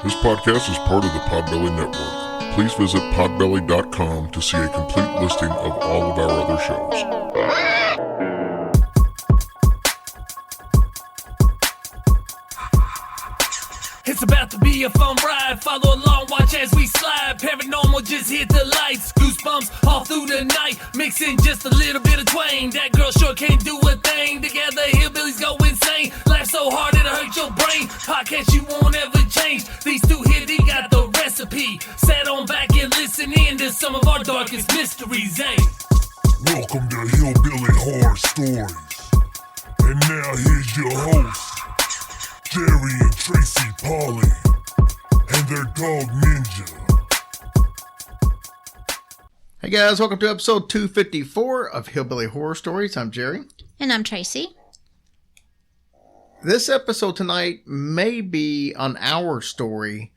This podcast is part of the Podbelly Network. Please visit podbelly.com to see a complete listing of all of our other shows. It's about to be a fun ride. Follow along, watch as we slide. Paranormal just hit the lights. Goosebumps all through the night. Mixing just a little bit of twain. That girl sure can't do a thing. Together, hillbillies go insane. Laugh so hard it'll hurt your brain. Podcast you won't ever change. These two here, they got the recipe. Sit on back and listen in to some of our darkest mysteries, eh? Welcome to Hillbilly Horror Stories. And now here's your hosts, Jerry and Tracy Polly, and their dog Ninja. Hey guys, welcome to episode 254 of Hillbilly Horror Stories. I'm Jerry. And I'm Tracy. This episode tonight may be on our story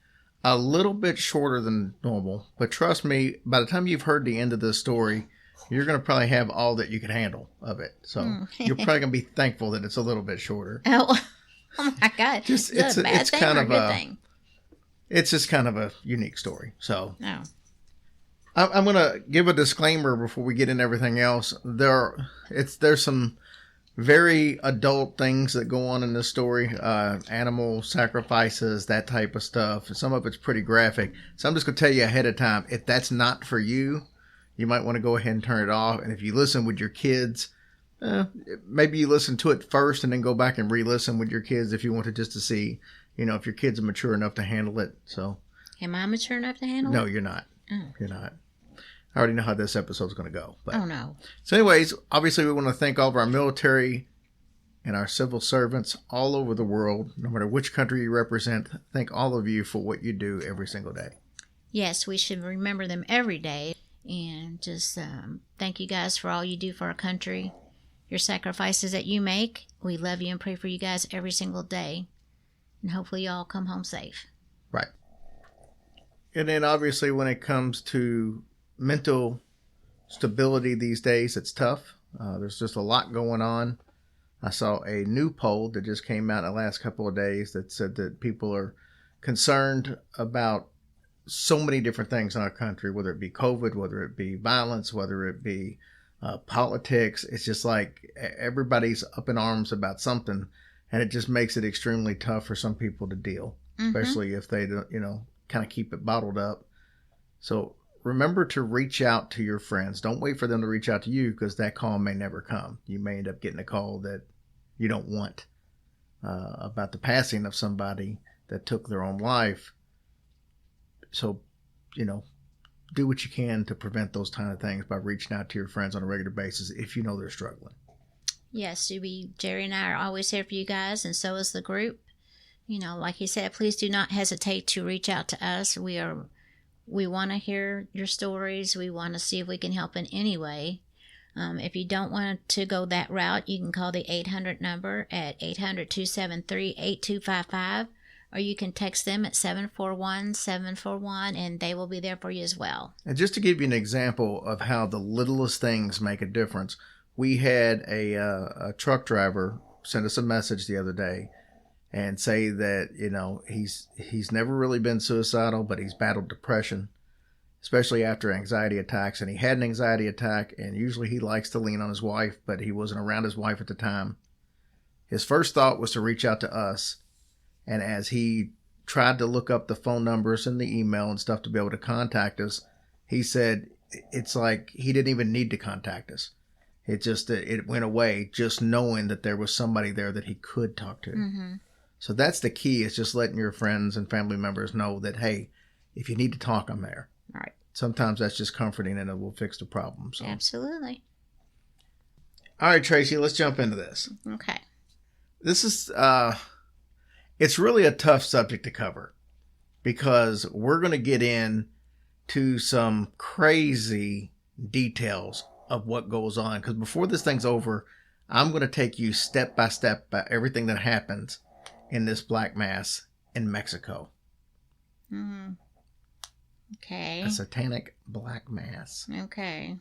a little bit shorter than normal, but trust me, by the time you've heard the end of this story, you're going to probably have all that you can handle of it. So you're probably going to be thankful that it's a little bit shorter. Oh my God. Just, it's a bad thing or a good thing? It's just kind of a unique story. So oh. I'm going to give a disclaimer before we get into everything else. There's some very adult things that go on in this story. Animal sacrifices, that type of stuff. Some of it's pretty graphic. So I'm just going to tell you ahead of time, if that's not for you, you might want to go ahead and turn it off. And if you listen with your kids, maybe you listen to it first and then go back and re-listen with your kids if you wanted just to see, if your kids are mature enough to handle it. So, am I mature enough to handle it? No, you're not. Oh. You're not. I already know how this episode's going to go. But. Oh, no. So anyways, obviously we want to thank all of our military and our civil servants all over the world, no matter which country you represent. Thank all of you for what you do every single day. Yes, we should remember them every day. And just thank you guys for all you do for our country. Your sacrifices that you make. We love you and pray for you guys every single day. And hopefully you all come home safe. Right. And then obviously when it comes to mental stability these days, it's tough. There's just a lot going on. I saw a new poll that just came out in the last couple of days that said that people are concerned about so many different things in our country, whether it be COVID, whether it be violence, whether it be politics. It's just like everybody's up in arms about something, and it just makes it extremely tough for some people to deal, especially if they don't, kind of keep it bottled up. So remember to reach out to your friends. Don't wait for them to reach out to you, because that call may never come. You may end up getting a call that you don't want about the passing of somebody that took their own life. So, do what you can to prevent those kind of things by reaching out to your friends on a regular basis if you know they're struggling. Yes, Jerry and I are always here for you guys, and so is the group. Like he said, please do not hesitate to reach out to us. We want to hear your stories. We want to see if we can help in any way. If you don't want to go that route, you can call the 800 number at 800-273-8255. Or you can text them at 741-741, and they will be there for you as well. And just to give you an example of how the littlest things make a difference, we had a truck driver send us a message the other day and say that, he's never really been suicidal, but he's battled depression, especially after anxiety attacks. And he had an anxiety attack, and usually he likes to lean on his wife, but he wasn't around his wife at the time. His first thought was to reach out to us. And as he tried to look up the phone numbers and the email and stuff to be able to contact us, he said it's like he didn't even need to contact us. It went away just knowing that there was somebody there that he could talk to. Mm-hmm. So that's the key, is just letting your friends and family members know that, hey, if you need to talk, I'm there. All right. Sometimes that's just comforting, and it will fix the problem. So. Absolutely. All right, Tracy, let's jump into this. Okay. This is... It's really a tough subject to cover, because we're going to get into some crazy details of what goes on. Because before this thing's over, I'm going to take you step by step by everything that happens in this black mass in Mexico. Okay. A satanic black mass. Okay.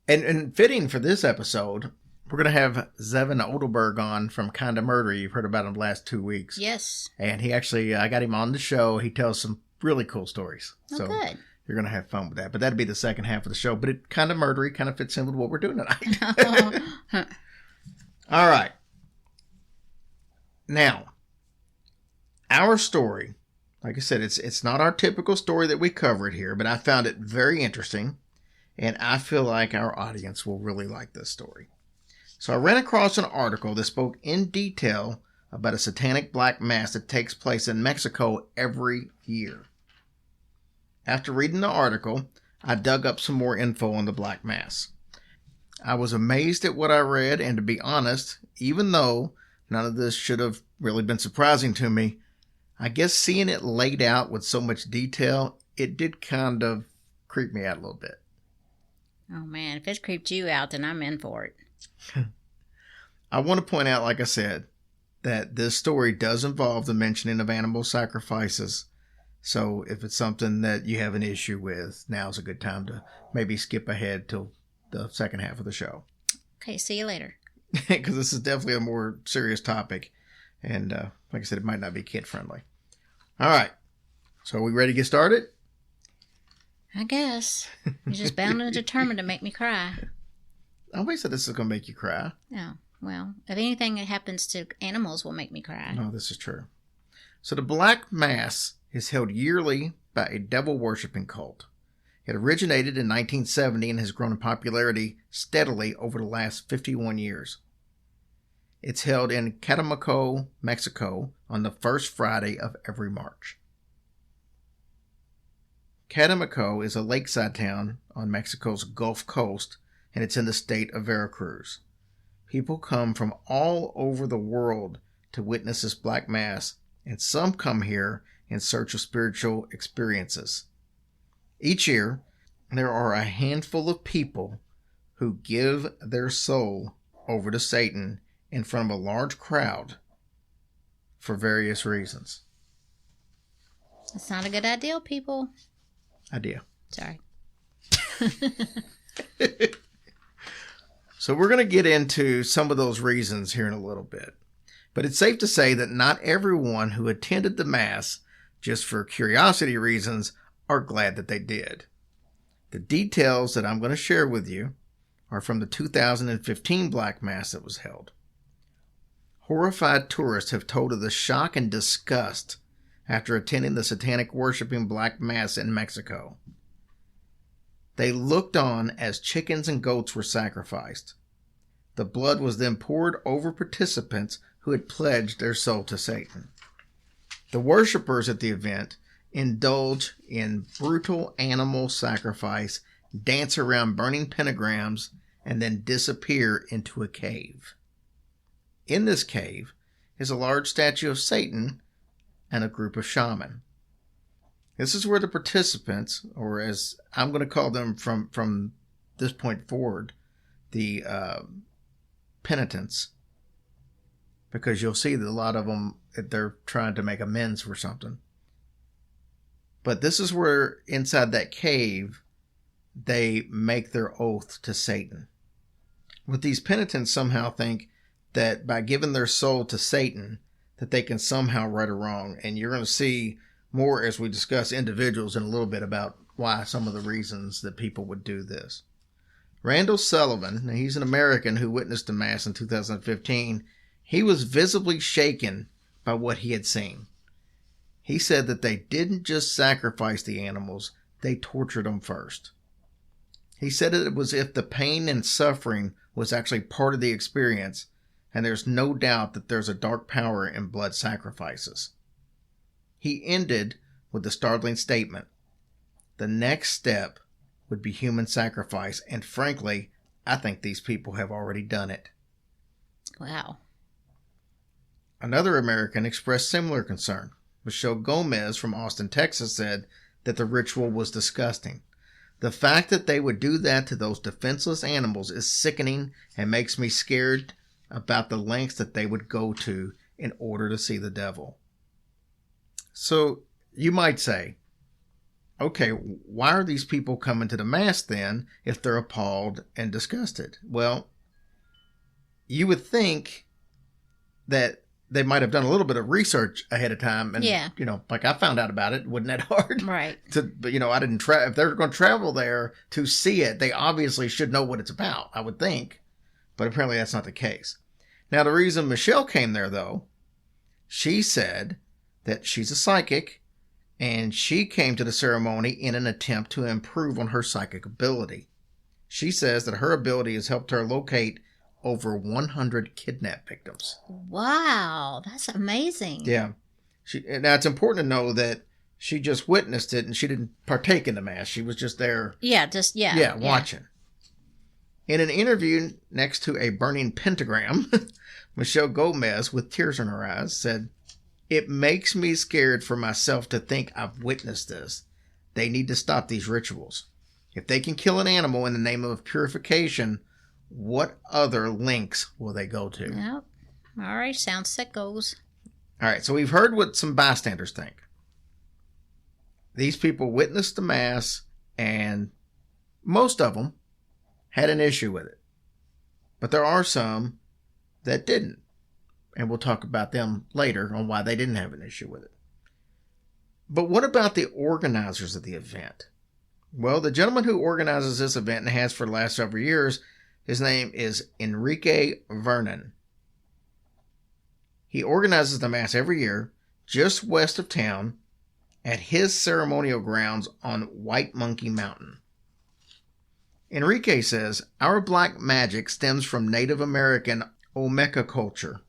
And fitting for this episode, We're going to have Zevon Odelberg on from Kinda Murdery. You've heard about him the last 2 weeks. Yes. And he actually, I got him on the show. He tells some really cool stories. Oh, so good. You're going to have fun with that. But that'd be the second half of the show. But it Kinda Murdery kind of fits in with what we're doing tonight. All right. Now, our story, like I said, it's not our typical story that we covered here, but I found it very interesting. And I feel like our audience will really like this story. So I ran across an article that spoke in detail about a satanic black mass that takes place in Mexico every year. After reading the article, I dug up some more info on the black mass. I was amazed at what I read, and to be honest, even though none of this should have really been surprising to me, I guess seeing it laid out with so much detail, it did kind of creep me out a little bit. Oh, man. If it's creeped you out, then I'm in for it. I want to point out, like I said, that this story does involve the mentioning of animal sacrifices. So if it's something that you have an issue with, now's a good time to maybe skip ahead till the second half of the show. Okay, see you later. Because this is definitely a more serious topic. And like I said, it might not be kid-friendly. All right. So are we ready to get started? I guess. You're just bound and determined to make me cry. Nobody said this is going to make you cry. Oh, well, if anything that happens to animals will make me cry. No, this is true. So the Black Mass is held yearly by a devil-worshipping cult. It originated in 1970 and has grown in popularity steadily over the last 51 years. It's held in Catemaco, Mexico, on the first Friday of every March. Catemaco is a lakeside town on Mexico's Gulf Coast, and it's in the state of Veracruz. People come from all over the world to witness this Black Mass, and some come here in search of spiritual experiences. Each year, there are a handful of people who give their soul over to Satan in front of a large crowd for various reasons. It's not a good idea, people. Idea. Sorry. So we're going to get into some of those reasons here in a little bit. But it's safe to say that not everyone who attended the Mass, just for curiosity reasons, are glad that they did. The details that I'm going to share with you are from the 2015 Black Mass that was held. Horrified tourists have told of the shock and disgust after attending the satanic worshiping Black Mass in Mexico. They looked on as chickens and goats were sacrificed. The blood was then poured over participants who had pledged their soul to Satan. The worshippers at the event indulge in brutal animal sacrifice, dance around burning pentagrams, and then disappear into a cave. In this cave is a large statue of Satan and a group of shaman. This is where the participants, or as I'm going to call them from this point forward, the penitents, because you'll see that a lot of them, they're trying to make amends for something. But this is where, inside that cave, they make their oath to Satan. But these penitents somehow think that by giving their soul to Satan, that they can somehow right a wrong. And you're going to see more as we discuss individuals in a little bit about why some of the reasons that people would do this. Randall Sullivan, now he's an American who witnessed the Mass in 2015. He was visibly shaken by what he had seen. He said that they didn't just sacrifice the animals, they tortured them first. He said it was as if the pain and suffering was actually part of the experience, and there's no doubt that there's a dark power in blood sacrifices. He ended with the startling statement, the next step would be human sacrifice, and frankly, I think these people have already done it. Wow. Another American expressed similar concern. Michelle Gomez from Austin, Texas said that the ritual was disgusting. The fact that they would do that to those defenseless animals is sickening and makes me scared about the lengths that they would go to in order to see the devil. So you might say, okay, why are these people coming to the Mass then if they're appalled and disgusted? Well, you would think that they might have done a little bit of research ahead of time. And, you know, like I found out about it. Wasn't that hard? Right. But, you know, I didn't if they're going to travel there to see it, they obviously should know what it's about, I would think. But apparently that's not the case. Now, the reason Michelle came there, though, she said that she's a psychic and she came to the ceremony in an attempt to improve on her psychic ability. She says that her ability has helped her locate over 100 kidnap victims. Wow, that's amazing. Yeah. Now, it's important to know that she just witnessed it and she didn't partake in the mass. She was just there. Yeah, watching. In an interview next to a burning pentagram, Michelle Gomez, with tears in her eyes, said, "It makes me scared for myself to think I've witnessed this. They need to stop these rituals. If they can kill an animal in the name of purification, what other lengths will they go to?" Yep. All right, sounds sickos. All right, so we've heard what some bystanders think. These people witnessed the mass, and most of them had an issue with it. But there are some that didn't. And we'll talk about them later on why they didn't have an issue with it. But what about the organizers of the event? Well, the gentleman who organizes this event and has for the last several years, his name is Enrique Vernon. He organizes the mass every year just west of town at his ceremonial grounds on White Monkey Mountain. Enrique says, "Our black magic stems from Native American Olmeca culture."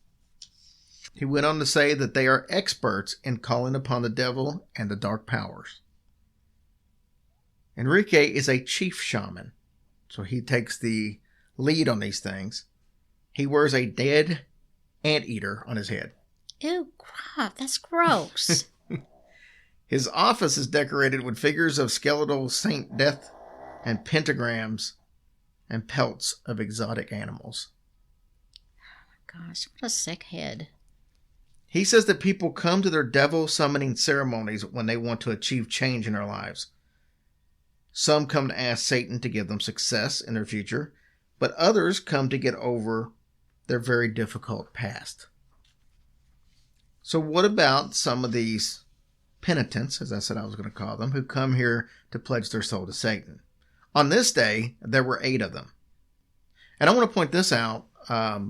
He went on to say that they are experts in calling upon the devil and the dark powers. Enrique is a chief shaman, so he takes the lead on these things. He wears a dead anteater on his head. Ew, crap, that's gross. His office is decorated with figures of skeletal Saint Death and pentagrams and pelts of exotic animals. Oh my gosh, what a sick head. He says that people come to their devil summoning ceremonies when they want to achieve change in their lives. Some come to ask Satan to give them success in their future, but others come to get over their very difficult past. So what about some of these penitents, as I said I was going to call them, who come here to pledge their soul to Satan? On this day, there were 8 of them. And I want to point this out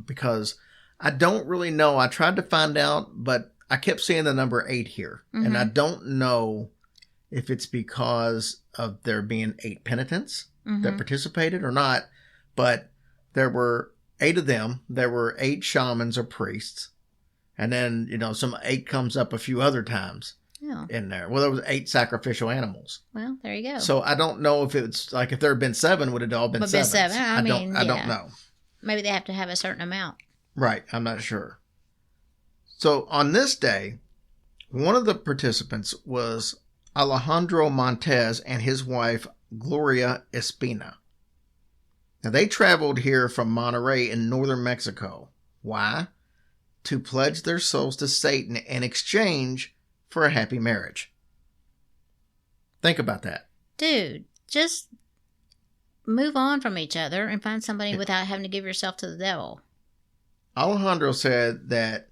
because I don't really know. I tried to find out, but I kept seeing the number 8 here. Mm-hmm. And I don't know if it's because of there being 8 penitents that participated or not. But there were 8 of them. There were 8 shamans or priests. And then, you know, some 8 comes up a few other times. In there. Well, there was 8 sacrificial animals. Well, there you go. So I don't know if it's like if there had been 7, would it all been 7? I don't know. Maybe they have to have a certain amount. Right. I'm not sure. So on this day, one of the participants was Alejandro Montez and his wife Gloria Espina. Now they traveled here from Monterrey in northern Mexico. Why? To pledge their souls to Satan in exchange for a happy marriage. Think about that. Dude, just move on from each other and find somebody without having to give yourself to the devil. Alejandro said that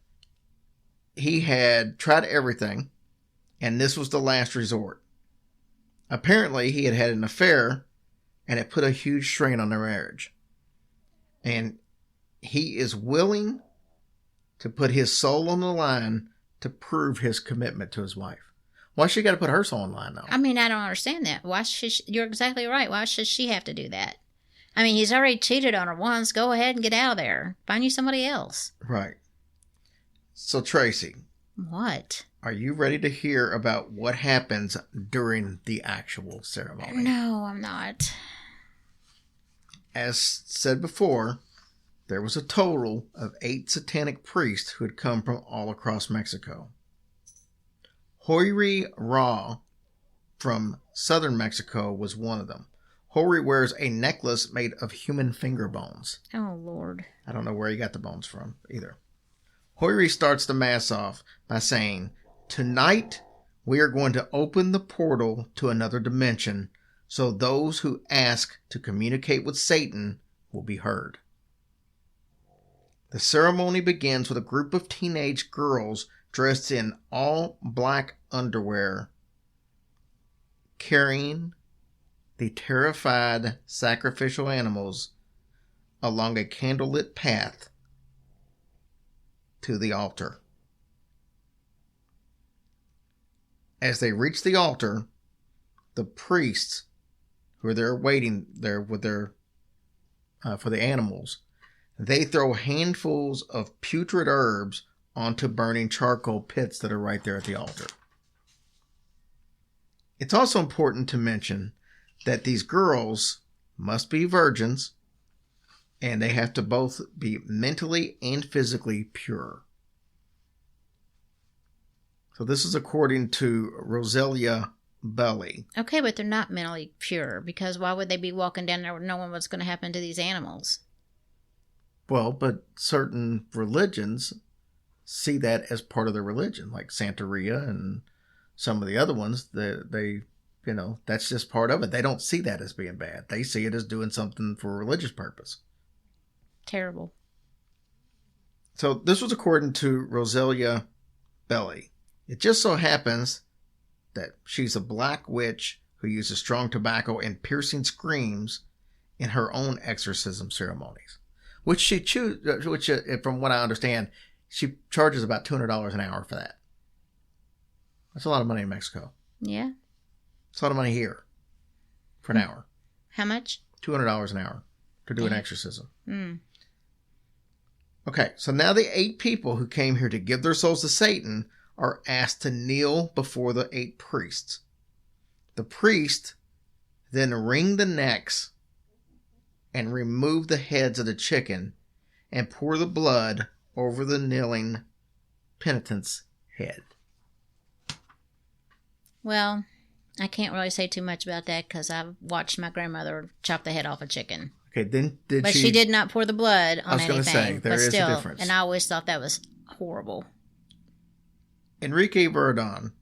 he had tried everything and this was the last resort. Apparently, he had had an affair and it put a huge strain on their marriage. And he is willing to put his soul on the line to prove his commitment to his wife. Why she got to put her soul on the line, though? I mean, I don't understand that. Why should you're exactly right. Why should she have to do that? I mean, he's already cheated on her once. Go ahead and get out of there. Find you somebody else. Right. So, Tracy. What? Are you ready to hear about what happens during the actual ceremony? No, I'm not. As said before, there was a total of 8 satanic priests who had come from all across Mexico. Hoyri Ra from southern Mexico was one of them. Hoyri wears a necklace made of human finger bones. Oh, Lord. I don't know where he got the bones from either. Hoyri starts the mass off by saying, "Tonight we are going to open the portal to another dimension so those who ask to communicate with Satan will be heard." The ceremony begins with a group of teenage girls dressed in all black underwear, carrying the terrified sacrificial animals along a candlelit path to the altar. As they reach the altar, the priests who are there waiting there with their for the animals, they throw handfuls of putrid herbs onto burning charcoal pits that are right there at the altar. It's also important to mention that these girls must be virgins, and they have to both be mentally and physically pure. So this is according to Rosalia Belli. Okay, but they're not mentally pure, because why would they be walking down there knowing what's going to happen to these animals? Well, but certain religions see that as part of their religion, like Santeria and some of the other ones. They that's just part of it. They don't see that as being bad. They see it as doing something for a religious purpose. Terrible. So this was according to Rosalia Belli. It just so happens that she's a black witch who uses strong tobacco and piercing screams in her own exorcism ceremonies, which from what I understand, she charges about $200 an hour for that. That's a lot of money in Mexico. Yeah. It's a lot of money here for an hour. How much? $200 an hour to do an exorcism. Mm. Okay, so now the 8 people who came here to give their souls to Satan are asked to kneel before the 8 priests. The priest then wring the necks and remove the heads of the chicken and pour the blood over the kneeling penitent's head. Well, I can't really say too much about that because I've watched my grandmother chop the head off a chicken. Okay, then but she did not pour the blood on anything. I was going to say, there is a difference. And I always thought that was horrible. Enrique Verdon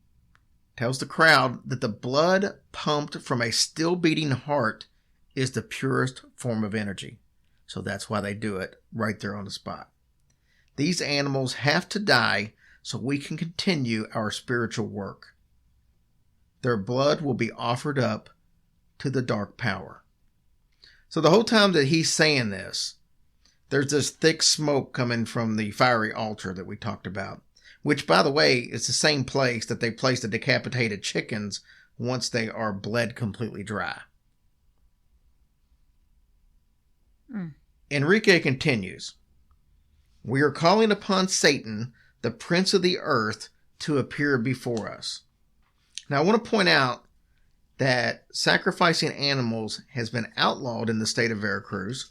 tells the crowd that the blood pumped from a still beating heart is the purest form of energy. So that's why they do it right there on the spot. These animals have to die so we can continue our spiritual work. Their blood will be offered up to the dark power. So the whole time that he's saying this, there's this thick smoke coming from the fiery altar that we talked about, which, by the way, is the same place that they place the decapitated chickens once they are bled completely dry. Enrique continues, "We are calling upon Satan, the prince of the earth, to appear before us." Now, I want to point out that sacrificing animals has been outlawed in the state of Veracruz,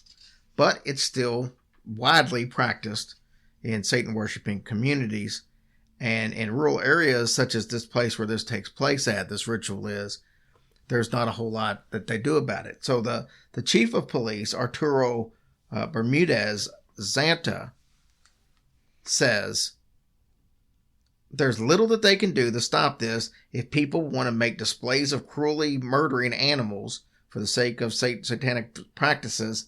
but it's still widely practiced in Satan-worshiping communities. And in rural areas, such as this place where this takes place at, this ritual is, there's not a whole lot that they do about it. So the chief of police, Arturo Bermudez Zanta, says, "There's little that they can do to stop this if people want to make displays of cruelly murdering animals for the sake of satanic practices.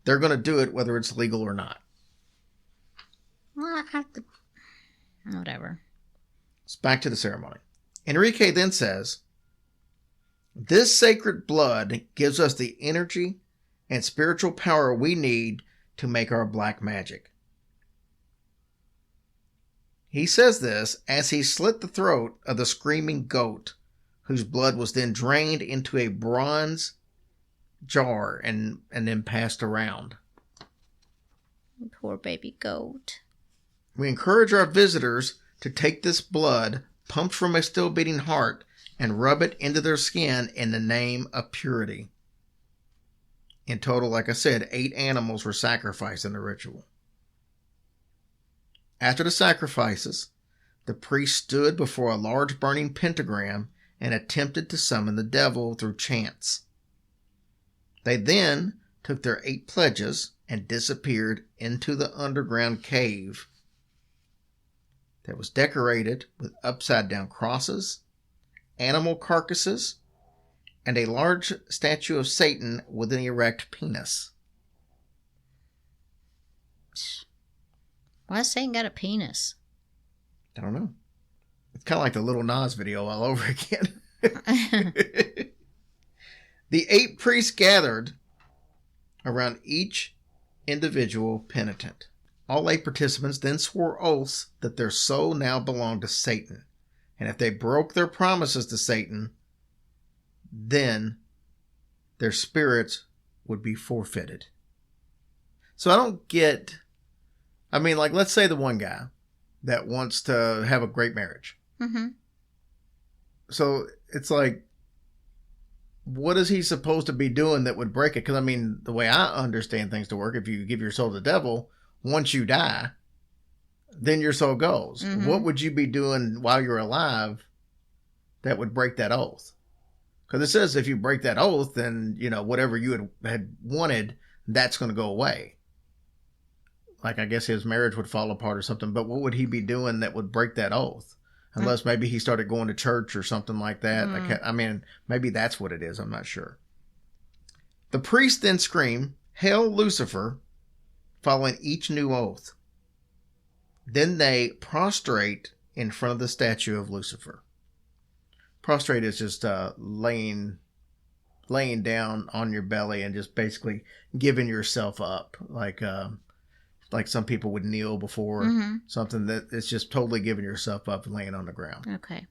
They're going to do it whether it's legal or not." Well, I have to... Whatever. It's back to the ceremony. Enrique then says, "This sacred blood gives us the energy and spiritual power we need to make our black magic." He says this as he slit the throat of the screaming goat, whose blood was then drained into a bronze jar and then passed around. Poor baby goat. We encourage our visitors to take this blood, pumped from a still beating heart, and rub it into their skin in the name of purity. In total, like I said, 8 animals were sacrificed in the ritual. After the sacrifices, the priest stood before a large burning pentagram and attempted to summon the devil through chants. They then took their 8 pledges and disappeared into the underground cave that was decorated with upside-down crosses, animal carcasses, and a large statue of Satan with an erect penis. Why Satan got a penis? I don't know. It's kind of like the Little Nas video all over again. The 8 priests gathered around each individual penitent. All 8 participants then swore oaths that their soul now belonged to Satan. And if they broke their promises to Satan, then their spirits would be forfeited. So I don't get... I mean, like, let's say the one guy that wants to have a great marriage. Mm-hmm. So it's like, what is he supposed to be doing that would break it? Because, I mean, the way I understand things to work, if you give your soul to the devil, once you die, then your soul goes. Mm-hmm. What would you be doing while you're alive that would break that oath? Because it says if you break that oath, then, you know, whatever you had wanted, that's going to go away. Like, I guess his marriage would fall apart or something. But what would he be doing that would break that oath? Unless maybe he started going to church or something like that. I mean, maybe that's what it is. I'm not sure. The priest then screamed, "Hail Lucifer," following each new oath. Then they prostrate in front of the statue of Lucifer. Prostrate is just laying down on your belly and just basically giving yourself up. Like some people would kneel before something, that it's just totally giving yourself up and laying on the ground. Okay.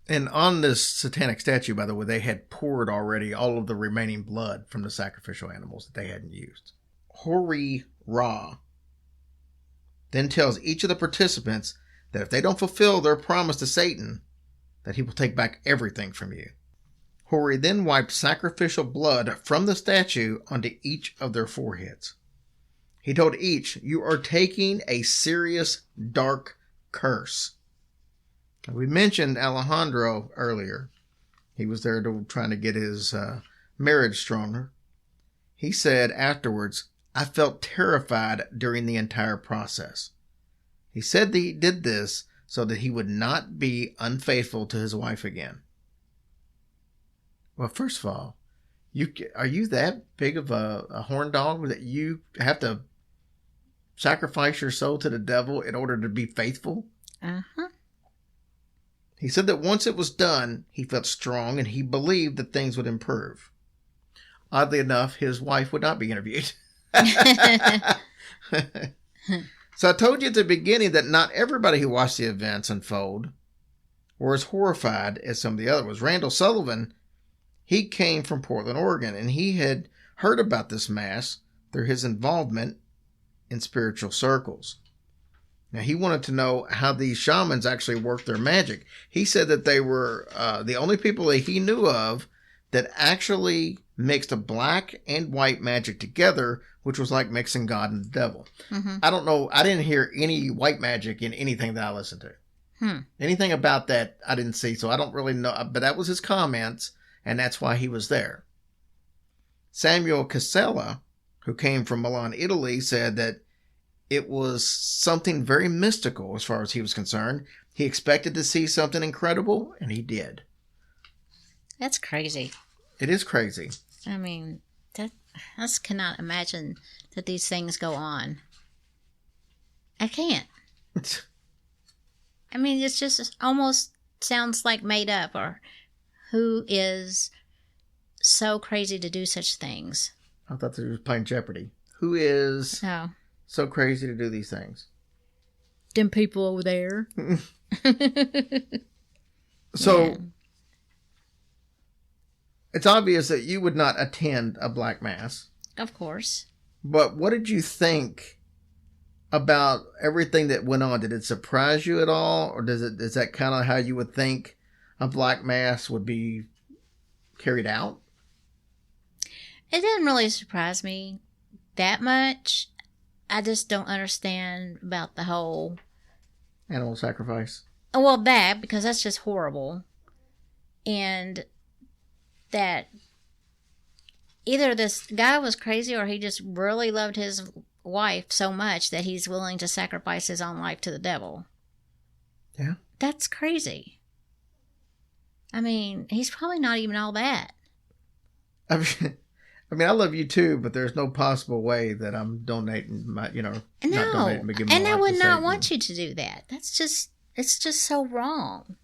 And on this satanic statue, by the way, they had poured already all of the remaining blood from the sacrificial animals that they hadn't used. Hori Ra then tells each of the participants that if they don't fulfill their promise to Satan, that he will take back everything from you. Hori then wiped sacrificial blood from the statue onto each of their foreheads. He told each, "You are taking a serious dark curse." We mentioned Alejandro earlier. He was there trying to get his marriage stronger. He said afterwards, "I felt terrified during the entire process." He said that he did this so that he would not be unfaithful to his wife again. Well, first of all, are you that big of a horn dog that you have to sacrifice your soul to the devil in order to be faithful? Uh-huh. He said that once it was done, he felt strong and he believed that things would improve. Oddly enough, his wife would not be interviewed. So I told you at the beginning that not everybody who watched the events unfold were as horrified as some of the other ones. Randall Sullivan, he came from Portland, Oregon, and he had heard about this mass through his involvement in spiritual circles. Now, he wanted to know how these shamans actually worked their magic. He said that they were the only people that he knew of that actually mixed a black and white magic together, which was like mixing God and the devil. Mm-hmm. I don't know. I didn't hear any white magic in anything that I listened to. Anything about that I didn't see, so I don't really know. But that was his comments, and that's why he was there. Samuel Casella, who came from Milan, Italy, said that it was something very mystical as far as he was concerned. He expected to see something incredible, and he did. That's crazy. It is crazy. I mean, I just cannot imagine that these things go on. I can't. I mean, it's just almost sounds like made up, or who is so crazy to do such things? I thought they were playing Jeopardy. Who is so crazy to do these things? Them people over there. So, yeah. It's obvious that you would not attend a black mass. Of course. But what did you think about everything that went on? Did it surprise you at all? Or is that kind of how you would think a black mass would be carried out? It didn't really surprise me that much. I just don't understand about the whole animal sacrifice. Well, that, because that's just horrible. And that either this guy was crazy or he just really loved his wife so much that he's willing to sacrifice his own life to the devil. Yeah. That's crazy. I mean, he's probably not even all that. I I mean, I love you too, but there's no possible way that I'm donating my, not donating, but giving And my I life would to not Satan. want you to do that. It's just so wrong.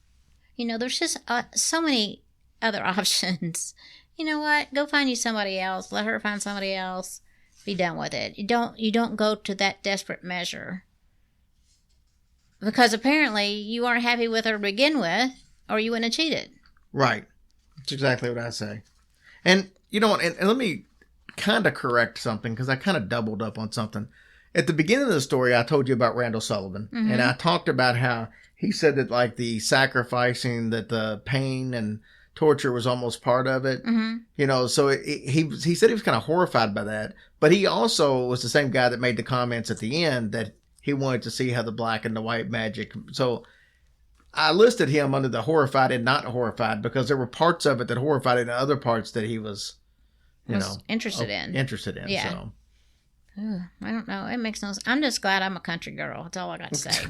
There's just so many other options. You know what? Go find you somebody else. Let her find somebody else. Be done with it. You don't go to that desperate measure. Because apparently you aren't happy with her to begin with, or you wouldn't have cheated. Right. That's exactly what I say. And, and let me kind of correct something, because I kind of doubled up on something. At the beginning of the story, I told you about Randall Sullivan. Mm-hmm. And I talked about how he said that, like, the sacrificing, that the pain and torture was almost part of it. Mm-hmm. So he said he was kind of horrified by that. But he also was the same guy that made the comments at the end that he wanted to see how the black and the white magic. So I listed him under the horrified and not horrified, because there were parts of it that horrified and other parts that he was, interested in. Yeah. So. Ooh, I don't know. It makes no sense. I'm just glad I'm a country girl. That's all I got to say.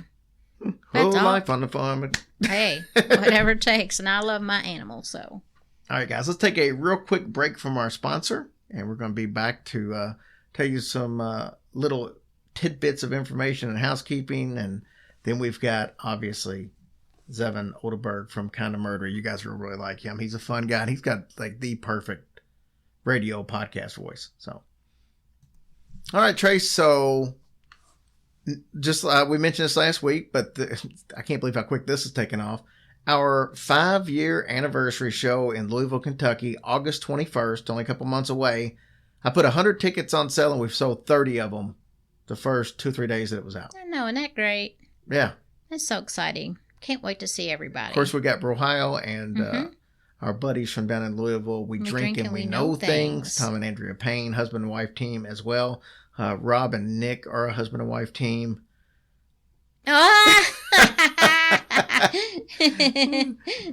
Whole life on the farm. Hey, whatever it takes. And I love my animals, so. All right, guys, let's take a real quick break from our sponsor, and we're going to be back to tell you some little tidbits of information and housekeeping, and then we've got, obviously, Zevon Odelberg from Kinda Murdery. You guys will really like him. He's a fun guy, and he's got, like, the perfect radio podcast voice. So, all right, Trace, so just we mentioned this last week, but I can't believe how quick this is taking off. Our 5-year anniversary show in Louisville, Kentucky, August 21st, only a couple months away. I put 100 tickets on sale, and we've sold 30 of them the first 2-3 days that it was out. I know, isn't that great? Yeah. That's so exciting. Can't wait to see everybody. Of course, we got Brohio and our buddies from down in Louisville. We drink and we know things. Tom and Andrea Payne, husband and wife team as well. Rob and Nick are a husband and wife team. Oh!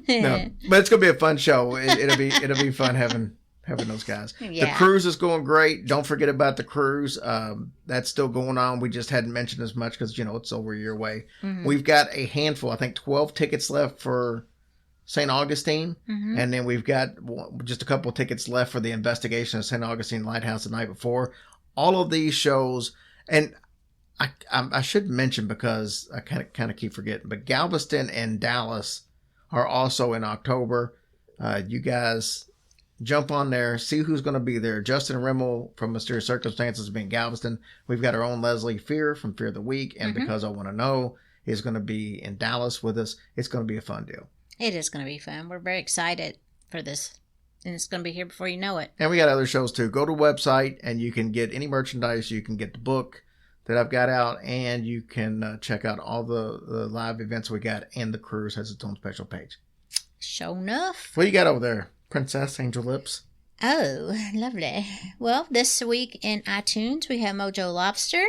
No, but it's gonna be a fun show. It'll be fun having those guys. Yeah. The cruise is going great. Don't forget about the cruise. That's still going on. We just hadn't mentioned as much because it's over a year away. Mm-hmm. We've got a handful. I think 12 tickets left for St. Augustine, and then we've got just a couple of tickets left for the investigation of St. Augustine Lighthouse the night before. All of these shows, and I should mention, because I kind of keep forgetting, but Galveston and Dallas are also in October. You guys jump on there, see who's going to be there. Justin Rimmel from Mysterious Circumstances will be in Galveston. We've got our own Leslie Fear from Fear of the Week, and Because I Want to Know is going to be in Dallas with us. It's going to be a fun deal. It is going to be fun. We're very excited for this. And it's going to be here before you know it. And we got other shows too. Go to the website and you can get any merchandise. You can get the book that I've got out, and you can check out all the live events we got, and the cruise has its own special page. Sure enough. What you got over there, Princess Angel Lips? Oh, lovely. Well, this week in iTunes, we have Mojo Lobster,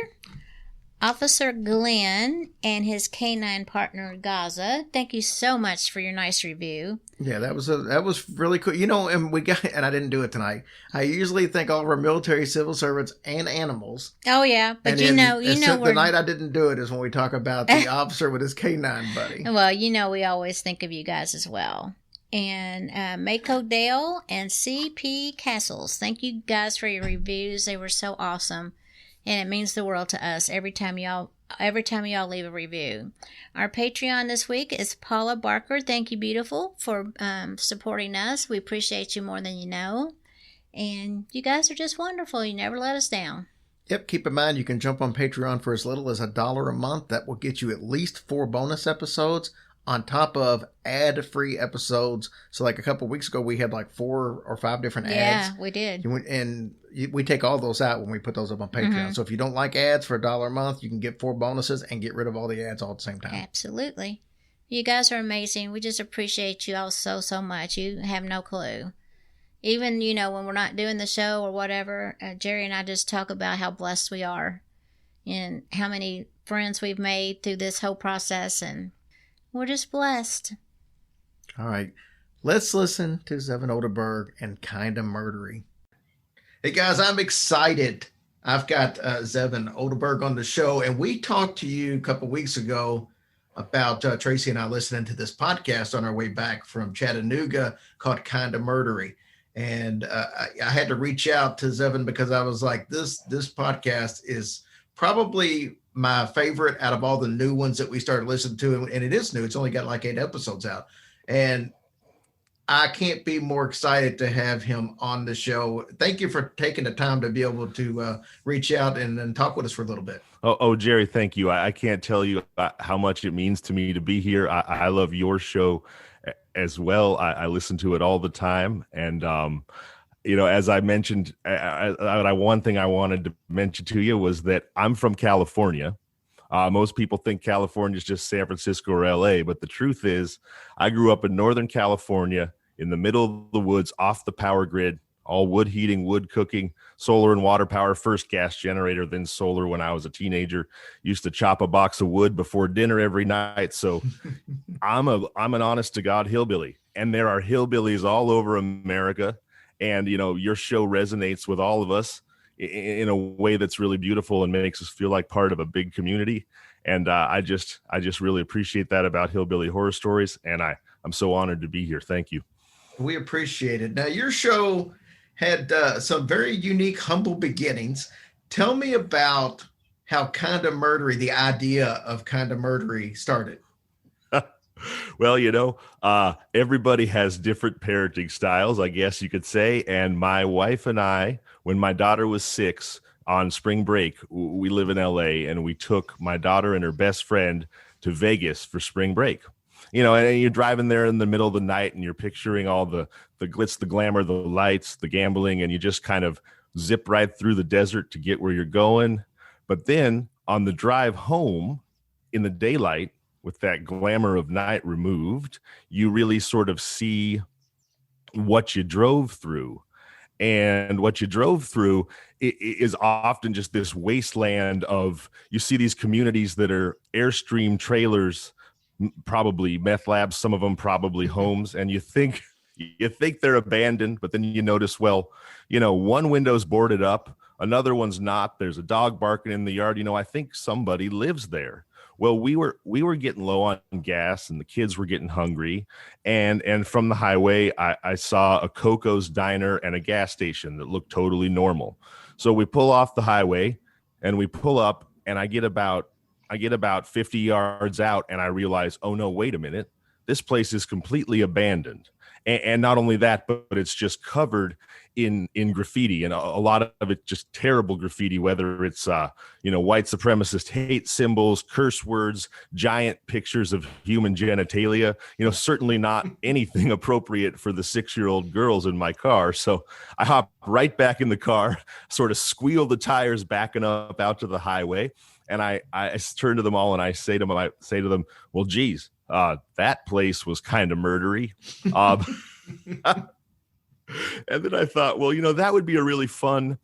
Officer Glenn, and his canine partner Gaza. Thank you so much for your nice review. Yeah, that was really cool. And I didn't do it tonight. I usually thank all of our military, civil servants, and animals. Oh yeah, but the night I didn't do it is when we talk about the officer with his canine buddy. Well, we always think of you guys as well. And Mako Dale and CP Castles. Thank you guys for your reviews. They were so awesome. And it means the world to us every time y'all leave a review. Our Patreon this week is Paula Barker. Thank you, beautiful, for supporting us. We appreciate you more than you know. And you guys are just wonderful. You never let us down. Yep, keep in mind you can jump on Patreon for as little as $1 a month. That will get you at least 4 bonus episodes on top of ad-free episodes. So like a couple weeks ago, we had like 4 or 5 different ads. Yeah, we did. And we take all those out when we put those up on Patreon. So if you don't like ads for $1 a month, you can get 4 bonuses and get rid of all the ads all at the same time. Absolutely. You guys are amazing. We just appreciate you all so, so much. You have no clue. Even, when we're not doing the show or whatever, Jerry and I just talk about how blessed we are and how many friends we've made through this whole process, and we're just blessed. All right. Let's listen to Zevon Odelberg and Kinda Murdery. Hey, guys, I'm excited. I've got Zevon Odelberg on the show, and we talked to you a couple weeks ago about Tracy and I listening to this podcast on our way back from Chattanooga called Kinda Murdery. And I had to reach out to Zevon because I was like, this podcast is probably my favorite out of all the new ones that we started listening to. And it is new. It's only got like 8 episodes out. And I can't be more excited to have him on the show. Thank you for taking the time to be able to reach out and talk with us for a little bit. Oh, Jerry, thank you. I can't tell you how much it means to me to be here. I love your show as well. I listen to it all the time. And, as I mentioned, one thing I wanted to mention to you was that I'm from California. Most people think California is just San Francisco or LA, but the truth is I grew up in Northern California in the middle of the woods, off the power grid, all wood heating, wood cooking, solar and water power, first gas generator, then solar when I was a teenager. Used to chop a box of wood before dinner every night. So I'm an honest to God hillbilly, and there are hillbillies all over America. And, your show resonates with all of us in a way that's really beautiful and makes us feel like part of a big community. And I just really appreciate that about Hillbilly Horror Stories. And I'm so honored to be here. Thank you. We appreciate it. Now, your show had some very unique, humble beginnings. Tell me about how Kinda Murdery, the idea of Kinda Murdery started. Well, everybody has different parenting styles, I guess you could say. And my wife and I, when my daughter was 6 on spring break, we live in LA, and we took my daughter and her best friend to Vegas for spring break. And you're driving there in the middle of the night, and you're picturing all the glitz, the glamour, the lights, the gambling, and you just kind of zip right through the desert to get where you're going. But then on the drive home in the daylight, with that glamour of night removed, you really sort of see what you drove through. And what you drove through is often just this wasteland of, you see these communities that are Airstream trailers, probably meth labs, some of them probably homes, and you think they're abandoned, but then you notice, well, one window's boarded up, another one's not. There's a dog barking in the yard. I think somebody lives there. Well, we were getting low on gas, and the kids were getting hungry, and from the highway, I saw a Coco's Diner and a gas station that looked totally normal. So we pull off the highway, and we pull up, and I get about 50 yards out, and I realize, oh no, wait a minute, this place is completely abandoned. And not only that, but it's just covered in graffiti, and a lot of it just terrible graffiti, whether it's white supremacist hate symbols, curse words, giant pictures of human genitalia, certainly not anything appropriate for the 6-year-old girls in my car. So I hop right back in the car, sort of squeal the tires backing up out to the highway, and I turn to them all and I say to them, well, geez, that place was kind of murdery. And then I thought, well, that would be a really fun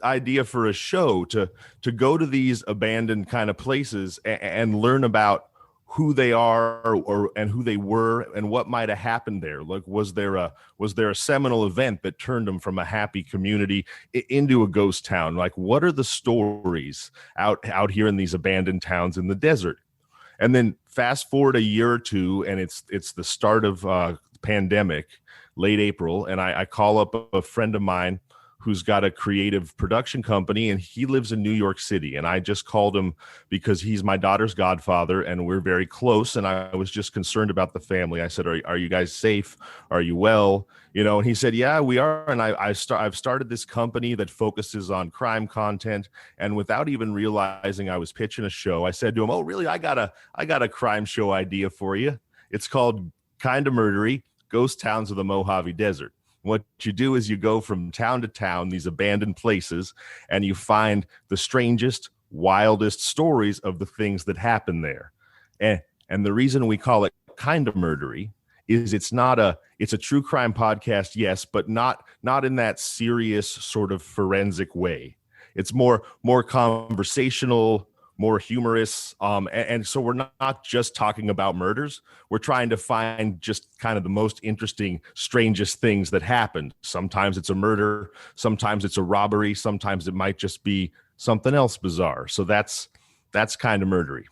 idea for a show to go to these abandoned kind of places and learn about who they are and who they were and what might have happened there. Like, was there a seminal event that turned them from a happy community into a ghost town? Like, what are the stories out here in these abandoned towns in the desert? And then fast forward a year or two, and it's the start of pandemic, late April, and I call up a friend of mine who's got a creative production company, and he lives in New York City. And I just called him because he's my daughter's godfather, and we're very close. And I was just concerned about the family. I said, are you guys safe? Are you well? And he said, yeah, we are. And I've started this company that focuses on crime content. And without even realizing I was pitching a show, I said to him, oh, really? I got a crime show idea for you. It's called Kinda Murdery, Ghost Towns of the Mojave Desert. What you do is you go from town to town, these abandoned places, and you find the strangest, wildest stories of the things that happen there. And the reason we call it Kinda Murdery is it's a true crime podcast, yes, but not in that serious sort of forensic way. It's more conversational, more humorous. And so we're not just talking about murders. We're trying to find just kind of the most interesting, strangest things that happened. Sometimes it's a murder. Sometimes it's a robbery. Sometimes it might just be something else bizarre. So that's Kinda Murdery.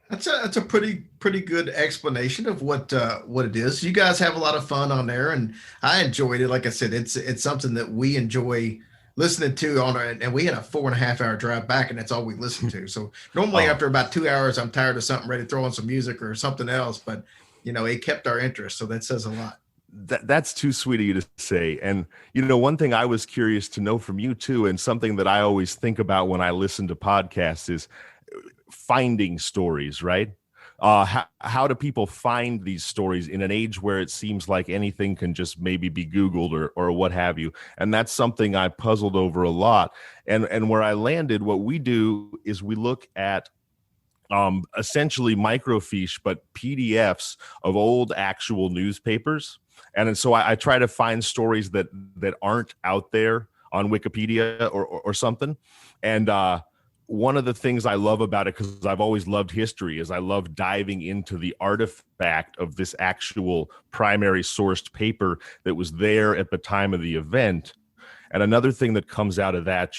That's a pretty good explanation of what it is. You guys have a lot of fun on there, and I enjoyed it. Like I said, it's something that we enjoy listening to on our, and we had a 4.5 hour drive back, and that's all we listened to. So normally Oh, after about 2 hours, I'm tired of something, ready to throw on some music or something else. But it kept our interest, so that says a lot. that's too sweet of you to say. And one thing I was curious to know from you too, and something that I always think about when I listen to podcasts is finding stories, right? How do people find these stories in an age where it seems like anything can just maybe be Googled or what have you? And that's something I puzzled over a lot. And where I landed, what we do is we look at essentially microfiche, but PDFs of old actual newspapers. And so I try to find stories that aren't out there on Wikipedia or something. And one of the things I love about it, because I've always loved history, is I love diving into the artifact of this actual primary sourced paper that was there at the time of the event. And another thing that comes out of that,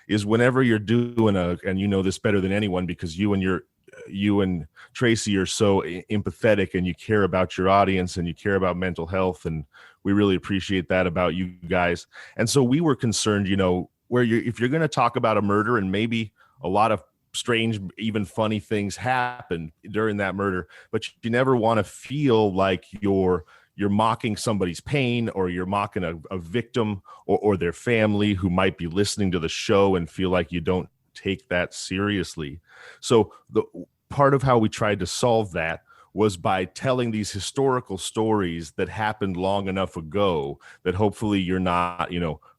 is whenever you're doing and you know this better than anyone, because you and Tracy are so empathetic, and you care about your audience, and you care about mental health, and we really appreciate that about you guys. And so we were concerned, where if you're going to talk about a murder, and maybe a lot of strange, even funny things happen during that murder, but you never want to feel like you're mocking somebody's pain, or you're mocking a victim or their family who might be listening to the show and feel like you don't take that seriously. So the part of how we tried to solve that was by telling these historical stories that happened long enough ago that hopefully you're not,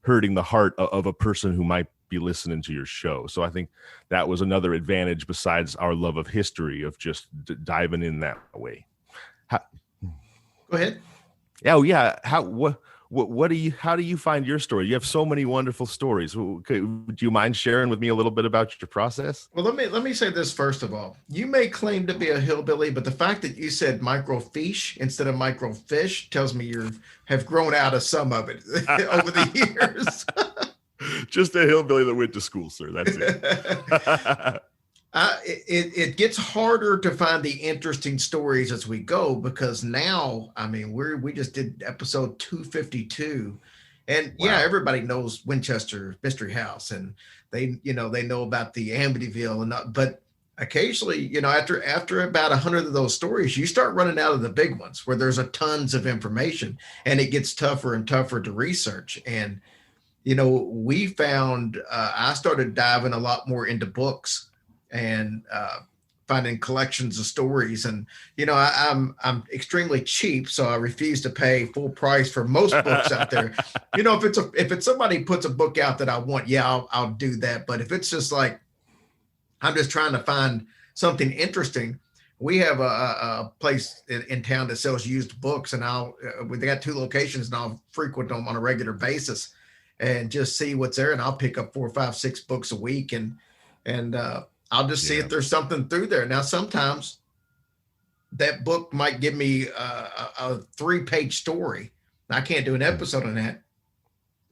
hurting the heart of a person who might be listening to your show. So I think that was another advantage besides our love of history, of just diving in that way. Go ahead. Oh yeah. How do you find your story? You have so many wonderful stories. Okay, would you mind sharing with me a little bit about your process? Well, let me say this first of all. You may claim to be a hillbilly, but the fact that you said microfiche instead of microfish tells me you have grown out of some of it over the years. Just a hillbilly that went to school, sir. That's it. It gets harder to find the interesting stories as we go, because now, I mean, we just did episode 252, and Wow. yeah, everybody knows Winchester Mystery House, and they know about the Amityville, but occasionally, after about 100 of those stories, you start running out of the big ones where there's a tons of information, and it gets tougher and tougher to research. And we found I started diving a lot more into books and finding collections of stories. And I'm extremely cheap, so I refuse to pay full price for most books out there. If it's somebody puts a book out that I want, yeah, I'll do that. But if it's just like I'm just trying to find something interesting, we have a place in town that sells used books, and they got 2 locations, and I'll frequent them on a regular basis and just see what's there. And I'll pick up 4, 5, 6 books a week, and I'll just see if there's something through there. Now, sometimes that book might give me a 3-page story. I can't do an episode on that,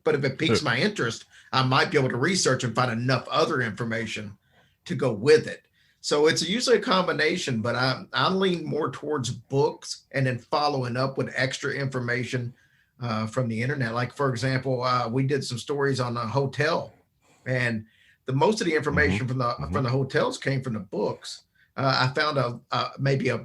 but if it piques my interest, I might be able to research and find enough other information to go with it. So it's usually a combination, but I lean more towards books and then following up with extra information from the internet. Like, for example, we did some stories on a hotel, and most of the information from the hotels came from the books. I found maybe a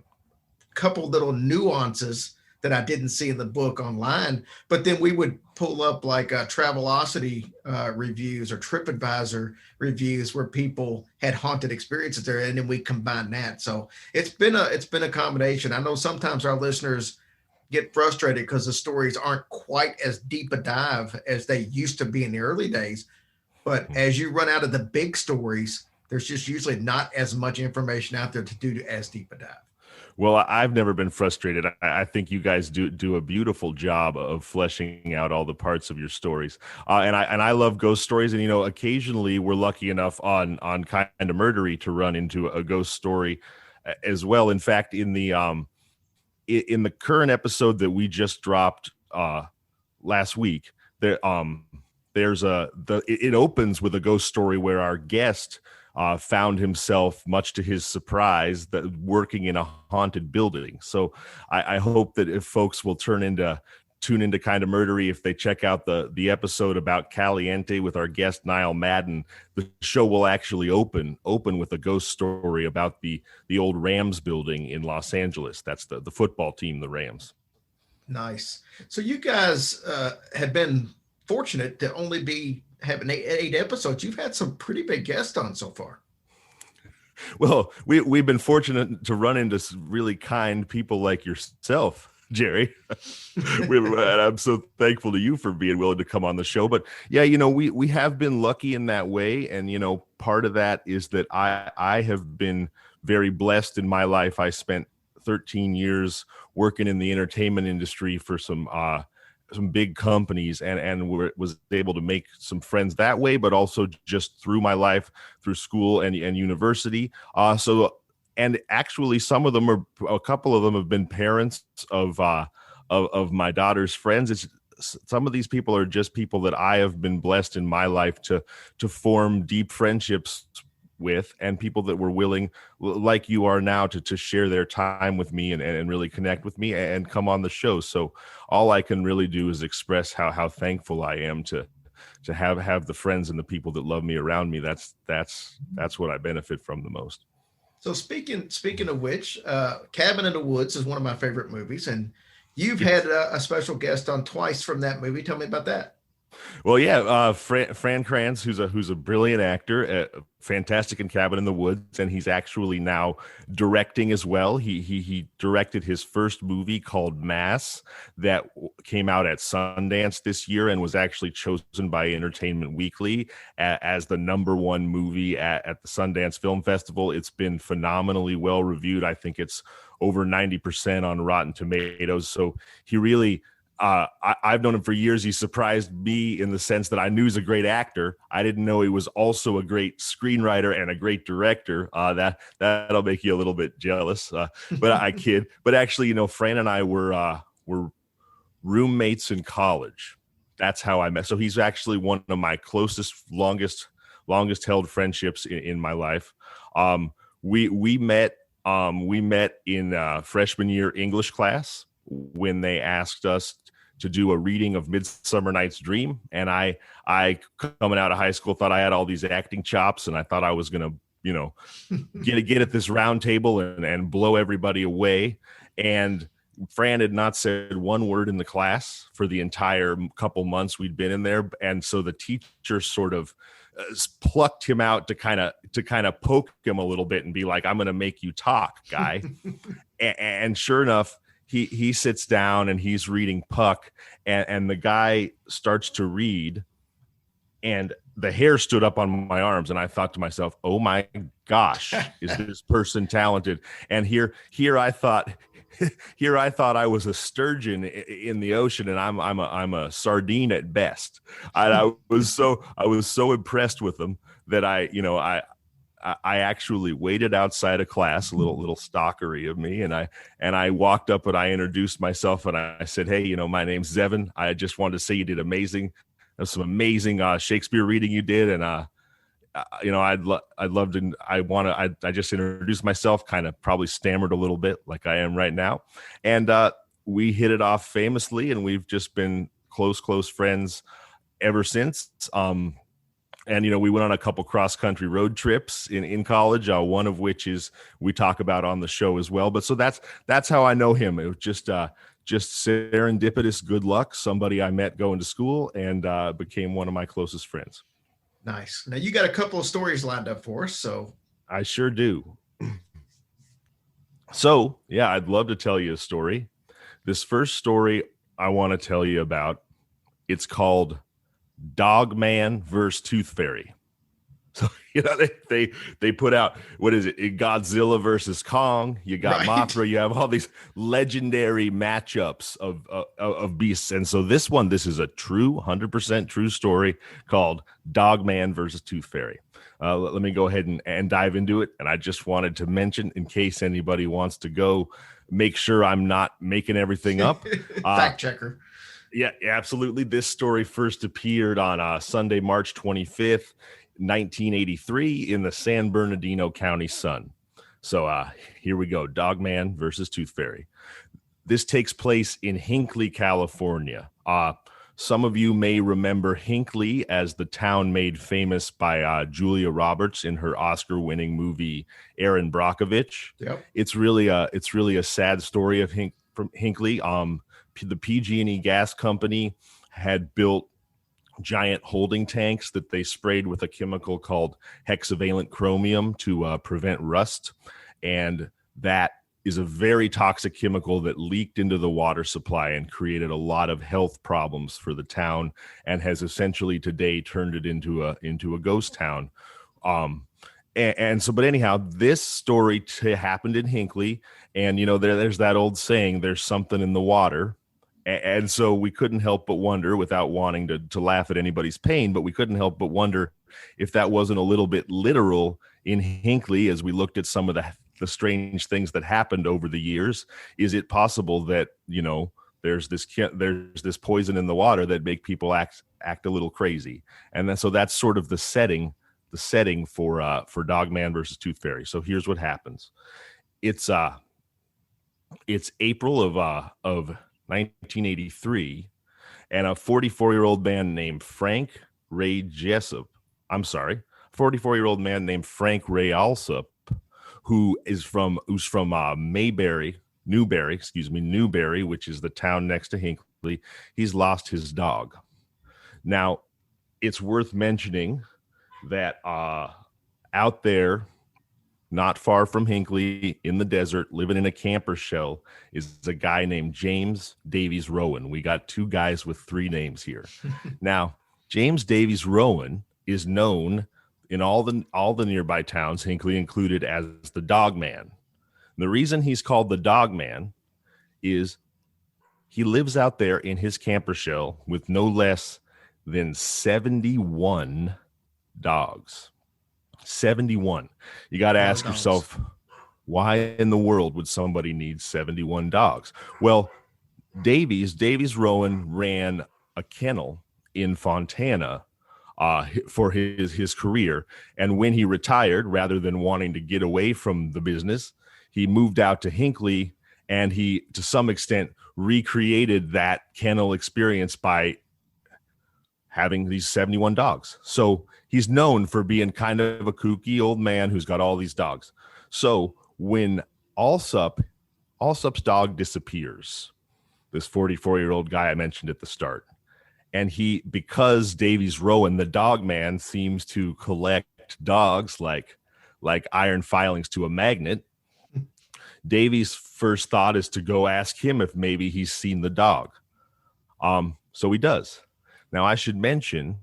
couple little nuances that I didn't see in the book online, but then we would pull up like Travelocity reviews or TripAdvisor reviews where people had haunted experiences there, and then we combine that. So it's been a combination. I know sometimes our listeners get frustrated because the stories aren't quite as deep a dive as they used to be in the early days. But as you run out of the big stories, there's just usually not as much information out there to do as deep a dive. Well, I've never been frustrated. I think you guys do a beautiful job of fleshing out all the parts of your stories. And I love ghost stories. And, occasionally we're lucky enough on Kinda Murdery to run into a ghost story as well. In fact, in the current episode that we just dropped last week, it opens with a ghost story where our guest found himself, much to his surprise, that working in a haunted building. So I hope that if folks will tune into Kinda Murdery, if they check out the episode about Caliente with our guest Niall Madden, the show will actually open with a ghost story about the old Rams building in Los Angeles. That's the football team, the Rams. Nice. So you guys have been fortunate to only be having eight episodes. You've had some pretty big guests on so far. Well, we've been fortunate to run into really kind people like yourself, Jerry. I'm so thankful to you for being willing to come on the show. But yeah, we have been lucky in that way. And, part of that is that I have been very blessed in my life. I spent 13 years working in the entertainment industry for some big companies and was able to make some friends that way, but also just through my life, through school and university. And actually a couple of them have been parents of my daughter's friends. Some of these people are just people that I have been blessed in my life to form deep friendships with, and people that were willing, like you are now, to share their time with me and really connect with me and come on the show. So all I can really do is express how thankful I am to have the friends and the people that love me around me. That's what I benefit from the most. So speaking of which, Cabin in the Woods is one of my favorite movies, and you've had a special guest on twice from that movie. Tell me about that. Well, yeah, Fran Kranz, who's a brilliant actor, fantastic in Cabin in the Woods, and he's actually now directing as well. He directed his first movie called Mass that came out at Sundance this year and was actually chosen by Entertainment Weekly as the #1 movie at the Sundance Film Festival. It's been phenomenally well reviewed. I think it's over 90% on Rotten Tomatoes. So he really... I've known him for years. He surprised me in the sense that I knew he's a great actor. I didn't know he was also a great screenwriter and a great director. That'll make you a little bit jealous, but I kid. But actually, Fran and I were roommates in college. That's how I met. So he's actually one of my closest, longest held friendships in my life. We met in freshman year English class when they asked us to do a reading of Midsummer Night's Dream. And I coming out of high school, thought I had all these acting chops, and I thought I was going to, get at this round table and blow everybody away. And Fran had not said one word in the class for the entire couple months we'd been in there. And so the teacher sort of plucked him out to kind of poke him a little bit and be like, I'm going to make you talk, guy. And sure enough, he sits down and he's reading Puck, and the guy starts to read, and the hair stood up on my arms, and I thought to myself, oh my gosh, is this person talented? And here I thought I was a sturgeon in the ocean, and I'm a sardine at best. I was so impressed with them that I actually waited outside of class, a little stalkery of me, and I walked up and I introduced myself and I said, hey, my name's Zevon. I just wanted to say you did amazing. There's some amazing Shakespeare reading you did, and I'd love to. I just introduced myself, kind of probably stammered a little bit like I am right now, and we hit it off famously, and we've just been close friends ever since. And, we went on a couple cross-country road trips in college, one of which is we talk about on the show as well. But so that's how I know him. It was just serendipitous good luck, somebody I met going to school, and became one of my closest friends. Nice. Now, you got a couple of stories lined up for us, so. I sure do. So, yeah, I'd love to tell you a story. This first story I want to tell you about, it's called Dog Man versus Tooth Fairy. So they put out, what is it, Godzilla versus Kong. You got right. Mothra. You have all these legendary matchups of beasts. And so this is a true 100% true story called Dog Man versus Tooth Fairy. Let me go ahead and dive into it. And I just wanted to mention, in case anybody wants to go, make sure I'm not making everything up. Fact checker. Yeah, absolutely. This story first appeared on Sunday, March 25th 1983 in the San Bernardino County Sun. So here we go. Dogman versus Tooth Fairy. This takes place in Hinckley, California. Some of you may remember Hinckley as the town made famous by Julia Roberts in her Oscar-winning movie Erin Brockovich. Yep. It's really a sad story of from Hinckley. The PG&E gas company had built giant holding tanks that they sprayed with a chemical called hexavalent chromium to prevent rust. And that is a very toxic chemical that leaked into the water supply and created a lot of health problems for the town, and has essentially today turned it into a ghost town. But anyhow, this story happened in Hinckley, and there's that old saying, there's something in the water. And so we couldn't help but wonder, without wanting to laugh at anybody's pain, but we couldn't help but wonder if that wasn't a little bit literal in Hinckley as we looked at some of the strange things that happened over the years. Is it possible that, there's this poison in the water that make people act a little crazy? And then, so that's sort of the setting for Dogman versus Tooth Fairy. So here's what happens. It's April of 1983, and a 44-year-old man named Frank Ray Jessup. I'm sorry, 44-year-old man named Frank Ray Alsop, who's from Newberry, which is the town next to Hinckley. He's lost his dog. Now, it's worth mentioning that out there, not far from Hinckley, in the desert, living in a camper shell, is a guy named James Davies Rowan. We got two guys with three names here. Now, James Davies Rowan is known in all the nearby towns, Hinckley included, as the Dog Man. The reason he's called the Dog Man is he lives out there in his camper shell with no less than 71 dogs. 71. You got to ask yourself, why in the world would somebody need 71 dogs? Well, Davies Rowan ran a kennel in Fontana for his career. And when he retired, rather than wanting to get away from the business, he moved out to Hinckley, and he, to some extent, recreated that kennel experience by having these 71 dogs. So he's known for being kind of a kooky old man who's got all these dogs. So when Alsop's dog disappears, this 44-year-old guy I mentioned at the start, and because Davies Rowan, the Dog Man, seems to collect dogs like iron filings to a magnet, Davies' first thought is to go ask him if maybe he's seen the dog. So he does. Now, I should mention,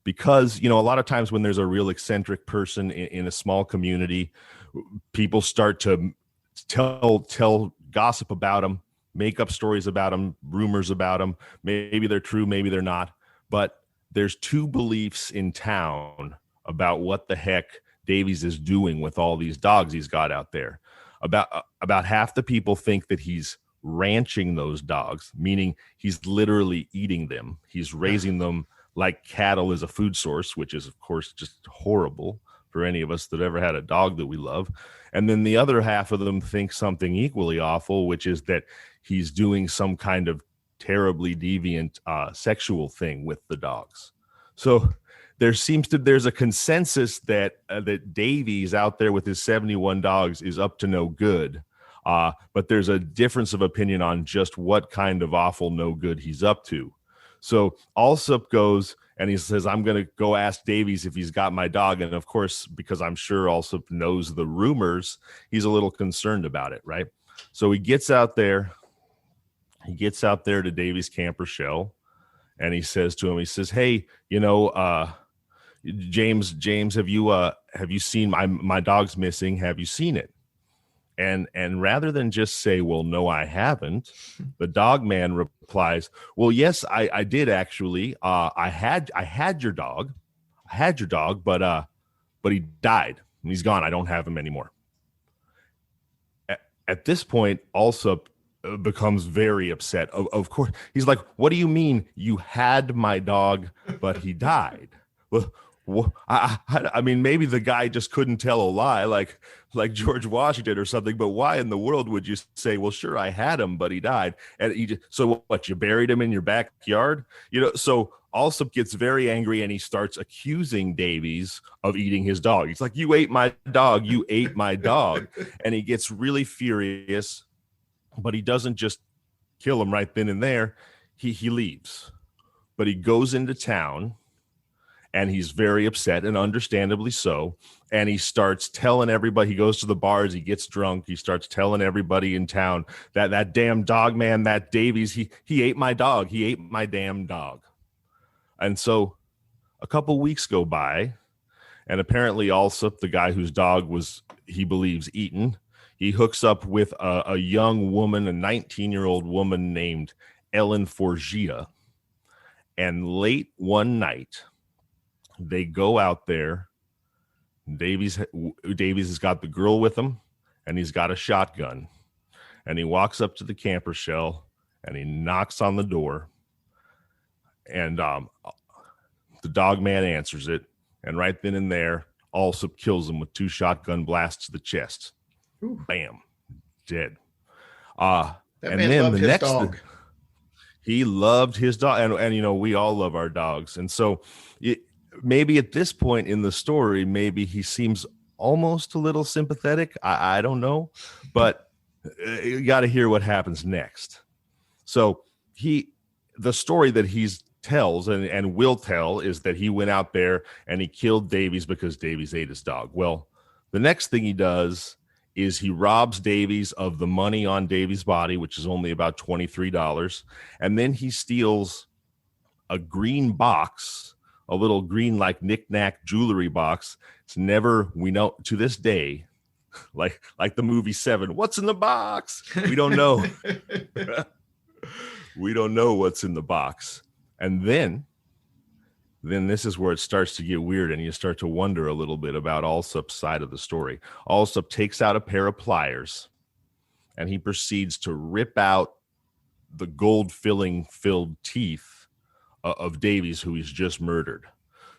because, a lot of times when there's a real eccentric person in a small community, people start to tell gossip about them, make up stories about them, rumors about them. Maybe they're true, maybe they're not. But there's two beliefs in town about what the heck Davies is doing with all these dogs he's got out there. About half the people think that he's ranching those dogs, meaning he's literally eating them. He's raising them like cattle as a food source, which is, of course, just horrible for any of us that ever had a dog that we love. And then the other half of them think something equally awful, which is that he's doing some kind of terribly deviant sexual thing with the dogs. So there's a consensus that Davies out there with his 71 dogs is up to no good. But there's a difference of opinion on just what kind of awful no good he's up to. So Alsop goes and he says, I'm going to go ask Davies if he's got my dog. And of course, because I'm sure Alsop knows the rumors, he's a little concerned about it, right? So he gets out there to Davies' camper shell, and he says to him, hey, James, have you seen my dog's missing? Have you seen it? And rather than just say, well, no, I haven't, the Dog Man replies, well, yes, I did actually. I had your dog, but he died and he's gone. I don't have him anymore. At this point, Alsop becomes very upset. Of course, he's like, what do you mean you had my dog, but he died? Well, I mean, maybe the guy just couldn't tell a lie, like George Washington or something. But why in the world would you say, well, sure, I had him, but he died? And so what? You buried him in your backyard? So Alsop gets very angry and he starts accusing Davies of eating his dog. He's like, you ate my dog. You ate my dog. And he gets really furious, but he doesn't just kill him right then and there. He leaves, but he goes into town. And he's very upset, and understandably so. And he starts telling everybody, he goes to the bars, he gets drunk, he starts telling everybody in town that damn dog man, that Davies, he ate my dog. He ate my damn dog. And so a couple weeks go by, and apparently Alsop, the guy whose dog was, he believes, eaten, he hooks up with a young woman, a 19-year-old woman named Ellen Forgia. And late one night, they go out there. Davies has got the girl with him, and he's got a shotgun. And he walks up to the camper shell, and he knocks on the door. And the dog man answers it. And right then and there, Alsop kills him with 2 shotgun blasts to the chest. Ooh. Bam, dead. And then the next dog. He loved his dog, and we all love our dogs. And so maybe at this point in the story, maybe he seems almost a little sympathetic. I don't know, but you got to hear what happens next. So the story that he tells and will tell is that he went out there and he killed Davies because Davies ate his dog. Well, the next thing he does is he robs Davies of the money on Davies' body, which is only about $23. And then he steals a green box, a little green like knick-knack jewelry box. It's never, we know to this day, like the movie Seven, what's in the box? We don't know. We don't know what's in the box. And then this is where it starts to get weird, and you start to wonder a little bit about Alsop's side of the story. Alsop takes out a pair of pliers, and he proceeds to rip out the gold filled teeth of Davies, who he's just murdered.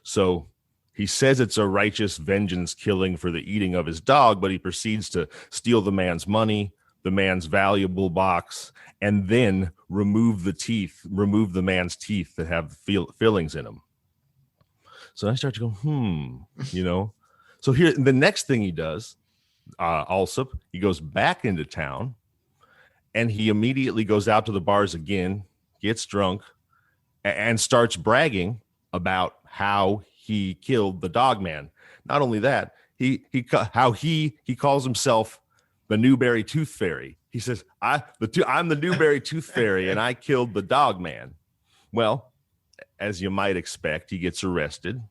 So he says it's a righteous vengeance killing for the eating of his dog, but he proceeds to steal the man's money, the man's valuable box, and then remove the man's teeth that have fillings in them. So I start to go, So here, the next thing he does, Alsop, he goes back into town, and he immediately goes out to the bars again, gets drunk, and starts bragging about how he killed the dog man. Not only that, he calls himself the Newberry Tooth Fairy. He says, I'm the Newberry Tooth Fairy, and I killed the dog man. Well, as you might expect, he gets arrested.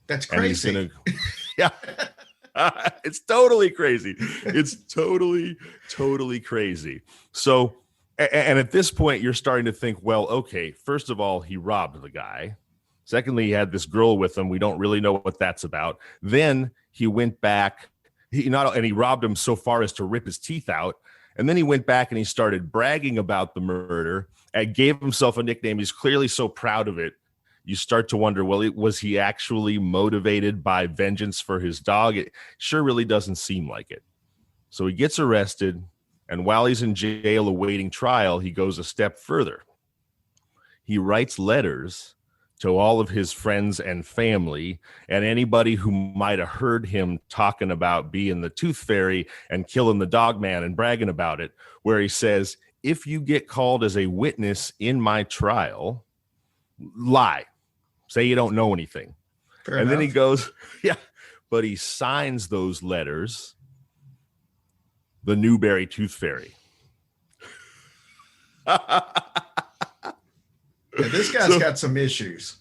That's crazy. Yeah. It's totally crazy. It's totally crazy. So, and at this point, you're starting to think, well, okay, first of all, he robbed the guy. Secondly, he had this girl with him. We don't really know what that's about. Then he went back. He robbed him so far as to rip his teeth out. And then he went back and he started bragging about the murder and gave himself a nickname. He's clearly so proud of it. You start to wonder, well, was he actually motivated by vengeance for his dog? It sure really doesn't seem like it. So he gets arrested, and while he's in jail awaiting trial, he goes a step further. He writes letters to all of his friends and family and anybody who might have heard him talking about being the Tooth Fairy and killing the dog man and bragging about it, where he says, if you get called as a witness in my trial, lie. Say you don't know anything. Fair enough. Then he goes, but he signs those letters, the Newberry Tooth Fairy. This guy's got some issues.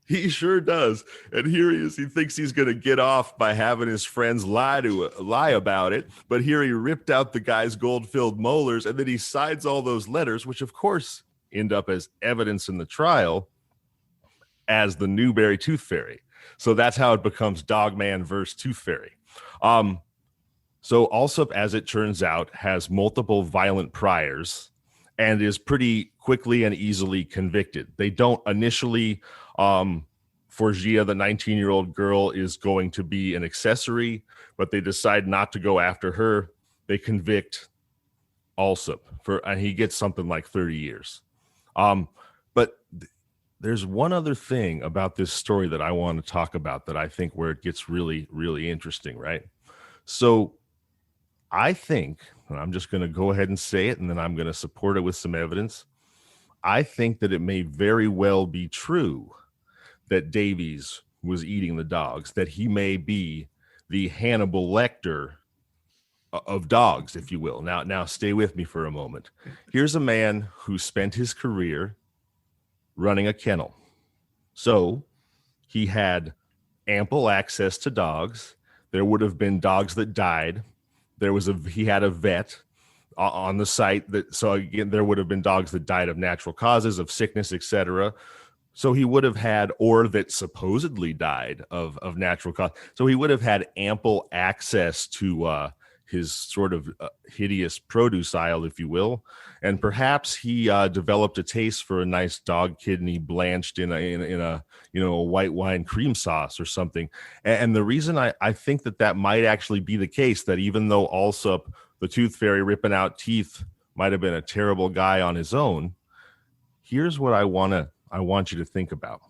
He sure does. And here he is. He thinks he's going to get off by having his friends lie about it. But here he ripped out the guy's gold-filled molars, and then he signs all those letters, which of course end up as evidence in the trial, as the Newberry Tooth Fairy. So that's how it becomes Dogman versus Tooth Fairy. So Alsop, as it turns out, has multiple violent priors and is pretty quickly and easily convicted. They don't initially for Gia, the 19-year-old girl, is going to be an accessory, but they decide not to go after her. They convict Alsop and he gets something like 30 years. But there's one other thing about this story that I want to talk about that I think where it gets really, really interesting, right? So I think, and I'm just going to go ahead and say it, and then I'm going to support it with some evidence. I think that it may very well be true that Davies was eating the dogs, that he may be the Hannibal Lecter of dogs, if you will. Now stay with me for a moment. Here's a man who spent his career running a kennel. So he had ample access to dogs. There would have been dogs that died. He had a vet on the site so again, there would have been dogs that died of natural causes, of sickness, etc. So he would have had, or that supposedly died of natural cause. So he would have had ample access to his sort of hideous produce aisle, if you will. And perhaps he developed a taste for a nice dog kidney blanched in a white wine cream sauce or something. And the reason I think that might actually be the case, that even though Alsop, the tooth fairy ripping out teeth, might have been a terrible guy on his own, here's what I want you to think about.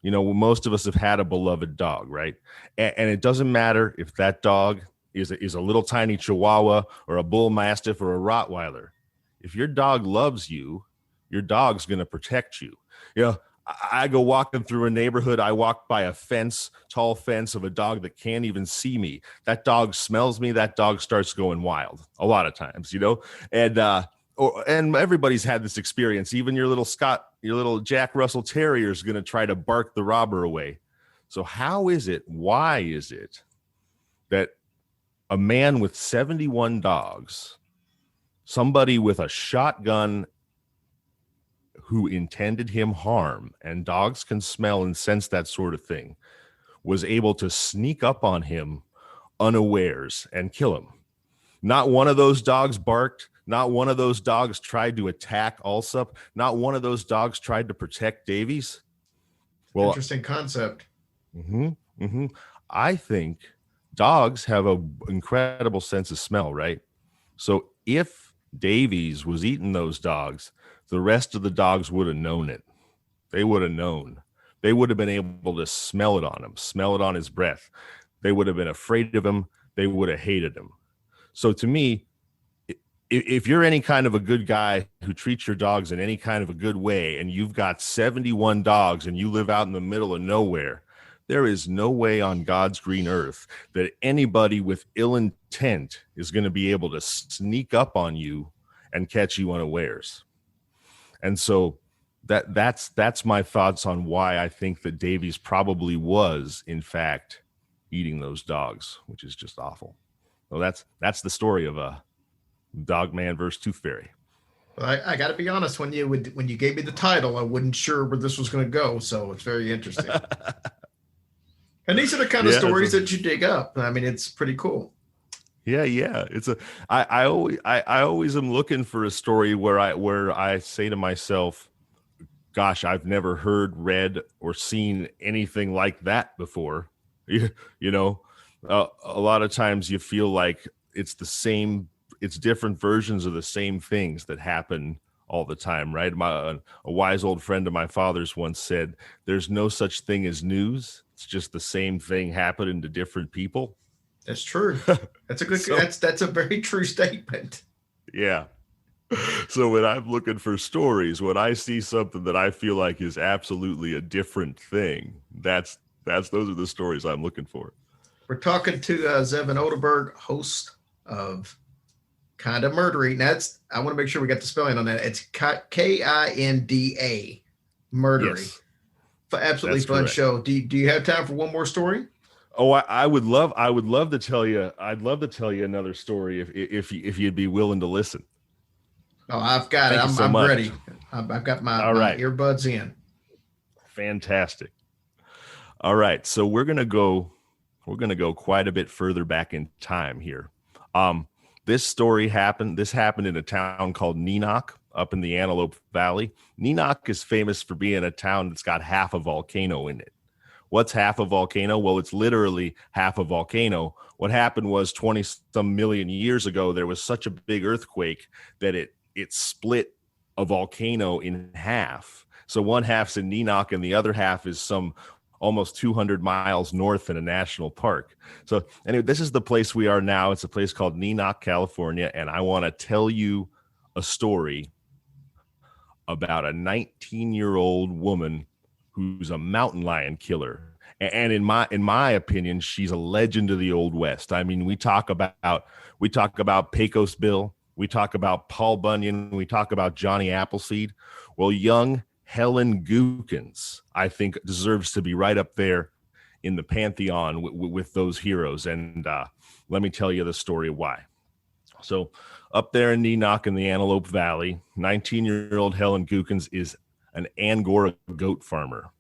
Most of us have had a beloved dog, right? And it doesn't matter if that dog is a little tiny Chihuahua or a Bull Mastiff or a Rottweiler. If your dog loves you, your dog's going to protect you. I go walking through a neighborhood. I walk by a tall fence of a dog that can't even see me. That dog smells me. That dog starts going wild a lot of times, and everybody's had this experience. Even your little Jack Russell Terrier is going to try to bark the robber away. So why is it that a man with 71 dogs, somebody with a shotgun who intended him harm, and dogs can smell and sense that sort of thing, was able to sneak up on him unawares and kill him? Not one of those dogs barked. Not one of those dogs tried to attack Alsop. Not one of those dogs tried to protect Davies. Well, interesting concept. I think dogs have an incredible sense of smell, right? So if Davies was eating those dogs, the rest of the dogs would have known it. They would have known. They would have been able to smell it on him, smell it on his breath. They would have been afraid of him. They would have hated him. So to me, if you're any kind of a good guy who treats your dogs in any kind of a good way, and you've got 71 dogs and you live out in the middle of nowhere, there is no way on God's green earth that anybody with ill intent is going to be able to sneak up on you and catch you unawares. And so that's my thoughts on why I think that Davies probably was, in fact, eating those dogs, which is just awful. Well, that's the story of a Dog Man versus Tooth Fairy. Well, I got to be honest. When you gave me the title, I wasn't sure where this was going to go, so it's very interesting. And these are the kind of stories that you dig up. I mean, it's pretty cool. Yeah. I always am looking for a story where I say to myself, gosh, I've never heard, read, or seen anything like that before. A lot of times you feel like it's different versions of the same things that happen all the time, right? A wise old friend of my father's once said, there's no such thing as news. It's just the same thing happening to different people. That's true. That's a good. That's a very true statement. Yeah. So when I'm looking for stories, when I see something that I feel like is absolutely a different thing, those are the stories I'm looking for. We're talking to Zevon Odelberg, host of Kinda Murdery. Now I want to make sure we got the spelling on that. It's Kinda Murdery. Yes. Absolutely fun correct. Show. Do you have time for one more story? Oh, I would love to tell you. I'd love to tell you another story if you'd be willing to listen. Oh, I've got it. I'm ready. I've got my earbuds in. Fantastic. All right, so we're gonna go quite a bit further back in time here. This happened in a town called Neenach up in the Antelope Valley. Neenach is famous for being a town that's got half a volcano in it. What's half a volcano? Well, it's literally half a volcano. What happened was 20 some million years ago, there was such a big earthquake that it split a volcano in half. So one half's in Neenach and the other half is some almost 200 miles north in a national park. So anyway, this is the place we are now. It's a place called Neenach, California. And I want to tell you a story about a 19-year-old woman who's a mountain lion killer. And in my opinion, she's a legend of the Old West. I mean, we talk about Pecos Bill, we talk about Paul Bunyan, we talk about Johnny Appleseed. Well, young Helen Gookins, I think, deserves to be right up there in the pantheon with those heroes. And let me tell you the story of why. So up there in Neenach in the Antelope Valley, 19-year-old Helen Gookins is an Angora goat farmer.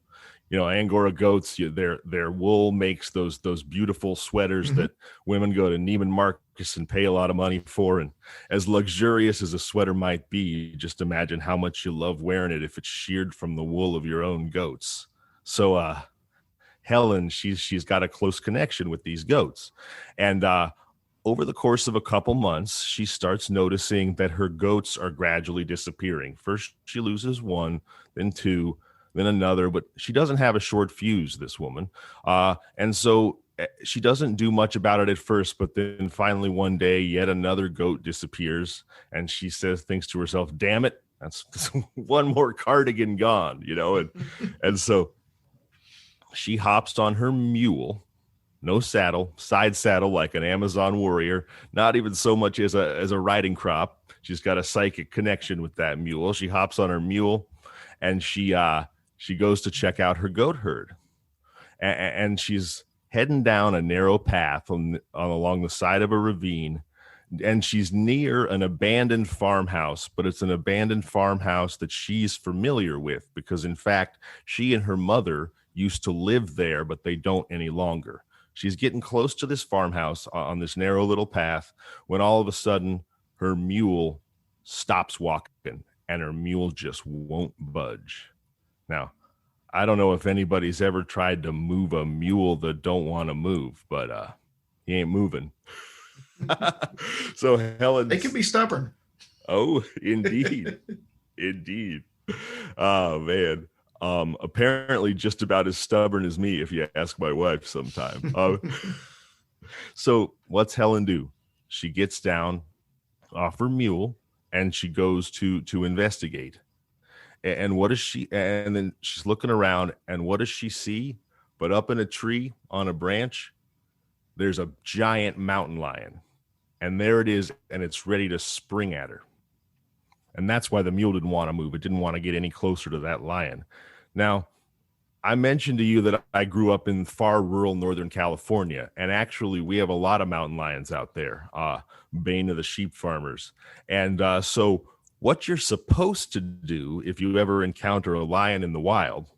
You know, Angora goats, their wool makes those beautiful sweaters that women go to Neiman Marcus and pay a lot of money for. And as luxurious as a sweater might be, just imagine how much you love wearing it if it's sheared from the wool of your own goats. So Helen, she's got a close connection with these goats. And over the course of a couple months, she starts noticing that her goats are gradually disappearing. First, she loses one, then two, then another, but she doesn't have a short fuse, this woman. And so she doesn't do much about it at first, but then finally one day, yet another goat disappears. And she thinks to herself, damn it, that's one more cardigan gone, you know? And so she hops on her mule, no saddle, side saddle like an Amazon warrior, not even so much as a riding crop. She's got a psychic connection with that mule. She hops on her mule and she goes to check out her goat herd. And she's heading down a narrow path along the side of a ravine. And she's near an abandoned farmhouse, but it's an abandoned farmhouse that she's familiar with because, in fact, she and her mother used to live there, but they don't any longer. She's getting close to this farmhouse on this narrow little path when all of a sudden her mule stops walking and her mule just won't budge. Now, I don't know if anybody's ever tried to move a mule that don't want to move, but he ain't moving. So Helen, They can be stubborn. Oh, indeed. Indeed. Oh, man. Apparently just about as stubborn as me, if you ask my wife sometime. So what's Helen do? She gets down off her mule and she goes to investigate. And what does she, and then she's looking around and what does she see? But up in a tree on a branch, there's a giant mountain lion. And there it is, and it's ready to spring at her. And that's why the mule didn't want to move. It didn't want to get any closer to that lion. Now, I mentioned to you that I grew up in far rural Northern California. And actually, we have a lot of mountain lions out there, bane of the sheep farmers. And so what you're supposed to do if you ever encounter a lion in the wild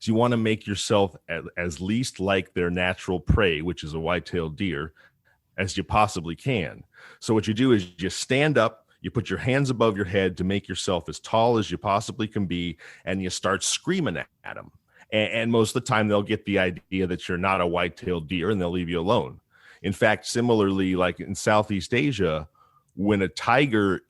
is you want to make yourself as least like their natural prey, which is a white-tailed deer, as you possibly can. So what you do is you stand up, you put your hands above your head to make yourself as tall as you possibly can be, and you start screaming at them. And most of the time they'll get the idea that you're not a white-tailed deer and they'll leave you alone. In fact, similarly, like in Southeast Asia, when a tiger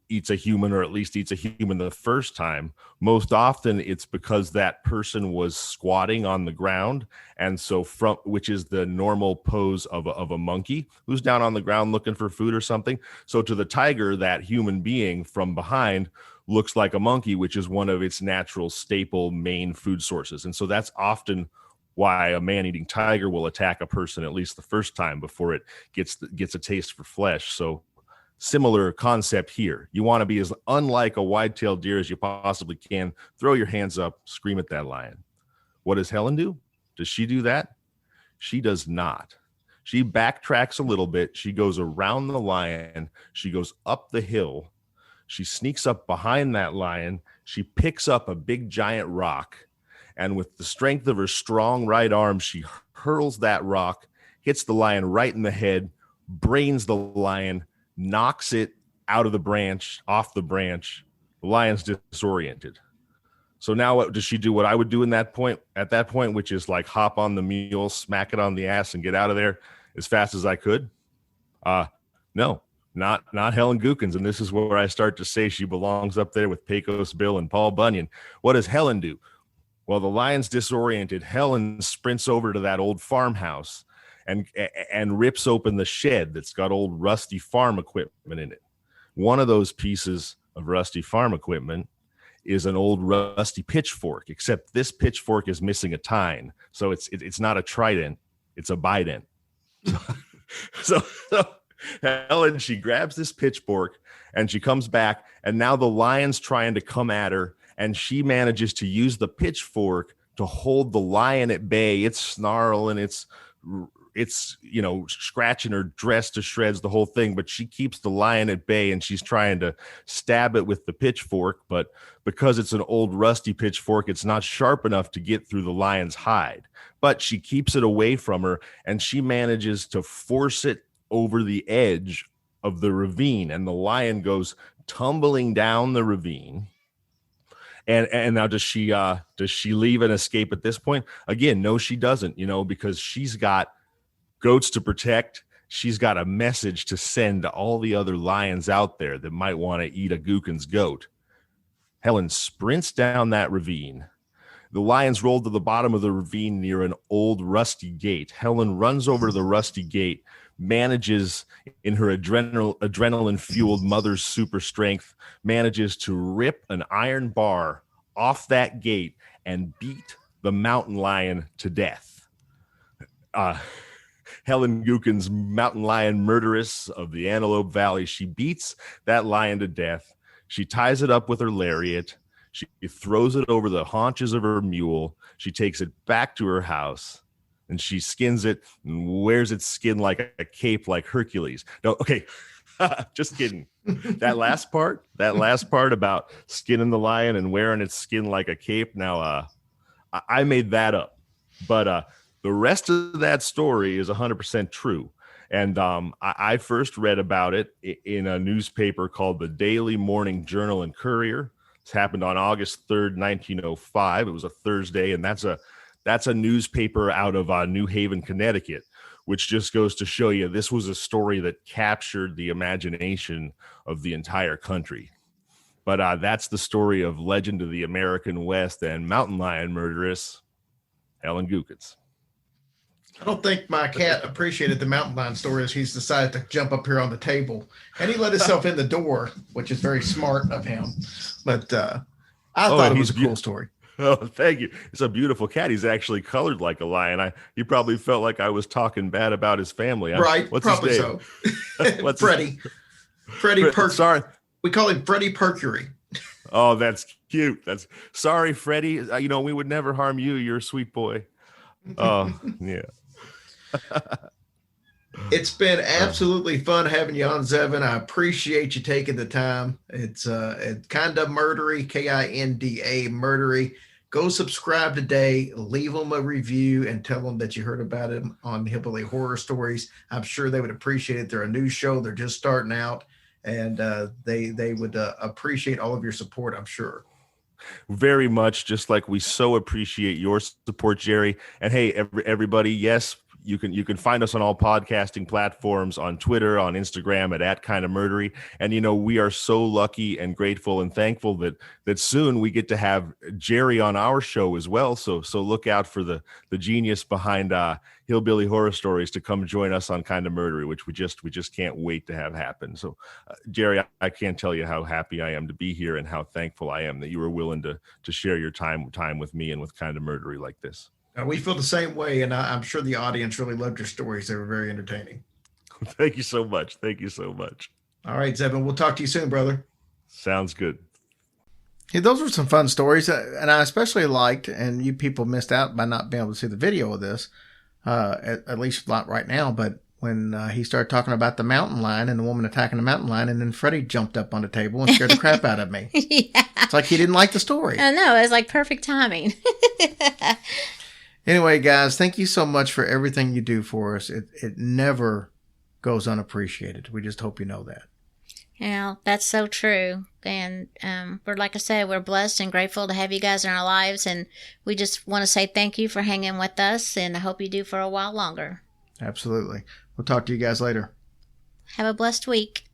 eats a human, or at least eats a human the first time, most often it's because that person was squatting on the ground. And so which is the normal pose of a monkey who's down on the ground looking for food or something. So to the tiger, that human being from behind looks like a monkey, which is one of its natural staple main food sources. And so that's often why a man-eating tiger will attack a person at least the first time before it gets a taste for flesh. So similar concept here. You want to be as unlike a wide-tailed deer as you possibly can. Throw your hands up, scream at that lion. What does Helen do? Does she do that? She does not. She backtracks a little bit. She goes around the lion. She goes up the hill. She sneaks up behind that lion. She picks up a big giant rock. And with the strength of her strong right arm, she hurls that rock, hits the lion right in the head, brains the lion, knocks it out of the branch, off the branch. The lion's disoriented. So now what does she do? What I would do at that point, which is like hop on the mule, smack it on the ass, and get out of there as fast as I could? No, not Helen Gookins. And this is where I start to say she belongs up there with Pecos Bill and Paul Bunyan. What does Helen do? Well, the lion's disoriented. Helen sprints over to that old farmhouse and rips open the shed that's got old rusty farm equipment in it. One of those pieces of rusty farm equipment is an old rusty pitchfork, except this pitchfork is missing a tine. So it's not a trident, it's a bident. So Helen, she grabs this pitchfork and she comes back, and now the lion's trying to come at her, and she manages to use the pitchfork to hold the lion at bay. It's snarling, it's scratching her dress to shreds, the whole thing, but she keeps the lion at bay, and she's trying to stab it with the pitchfork, but because it's an old rusty pitchfork, it's not sharp enough to get through the lion's hide. But she keeps it away from her, and she manages to force it over the edge of the ravine, and the lion goes tumbling down the ravine. And now does she leave and escape at this point? Again, no, she doesn't, because she's got goats to protect. She's got a message to send to all the other lions out there that might want to eat a Gookins goat. Helen sprints down that ravine. The lions roll to the bottom of the ravine near an old rusty gate. Helen runs over to the rusty gate, manages in her adrenaline-fueled mother's super strength, manages to rip an iron bar off that gate and beat the mountain lion to death. Helen Gookins, mountain lion murderess of the Antelope Valley, she beats that lion to death. She ties it up with her lariat. She throws it over the haunches of her mule. She takes it back to her house, and she skins it and wears its skin like a cape, like Hercules. No, okay, just kidding. That last part about skinning the lion and wearing its skin like a cape. Now, I made that up, but the rest of that story is 100% true. And I first read about it in a newspaper called the Daily Morning Journal and Courier. This happened on August 3rd, 1905. It was a Thursday, and that's a newspaper out of New Haven, Connecticut, which just goes to show you this was a story that captured the imagination of the entire country. But that's the story of legend of the American West and mountain lion murderess Helen Gookins. I don't think my cat appreciated the mountain lion story as he's decided to jump up here on the table, and he let himself in the door, which is very smart of him. But I thought it was a cool story. Oh, thank you. It's a beautiful cat. He's actually colored like a lion. He probably felt like I was talking bad about his family. Right. What's probably his name? So. Freddie. Freddie Perk. Sorry. We call him Freddie Percury. Oh, that's cute. Sorry, Freddie. We would never harm you. You're a sweet boy. Oh, yeah. It's been absolutely fun having you on, Zevon. I appreciate you taking the time. It's Kinda Murdery, Kinda Murdery. Go subscribe today, leave them a review, and tell them that you heard about it on Hillbilly Horror Stories. I'm sure they would appreciate it. They're a new show. They're just starting out, and they would appreciate all of your support, I'm sure. Very much, just like we so appreciate your support, Jerry. And hey, everybody, yes, you can find us on all podcasting platforms, on Twitter, on Instagram at Kinda Murdery. And we are so lucky and grateful and thankful that soon we get to have Jerry on our show as well. So look out for the genius behind Hillbilly Horror Stories to come join us on Kinda Murdery, which we just can't wait to have happen. So Jerry, I can't tell you how happy I am to be here and how thankful I am that you were willing to share your time with me and with Kinda Murdery like this. We feel the same way, and I'm sure the audience really loved your stories. They were very entertaining. Thank you so much. Thank you so much. All right, Zevon, we'll talk to you soon, brother. Sounds good. Yeah, those were some fun stories, and I especially liked, and you people missed out by not being able to see the video of this, at least not right now, but when he started talking about the mountain lion and the woman attacking the mountain lion, and then Freddie jumped up on the table and scared the crap out of me. Yeah. It's like he didn't like the story. I know. It was like perfect timing. Anyway, guys, thank you so much for everything you do for us. It never goes unappreciated. We just hope you know that. You know, that's so true. And we're, like I said, we're blessed and grateful to have you guys in our lives. And we just want to say thank you for hanging with us. And I hope you do for a while longer. Absolutely. We'll talk to you guys later. Have a blessed week.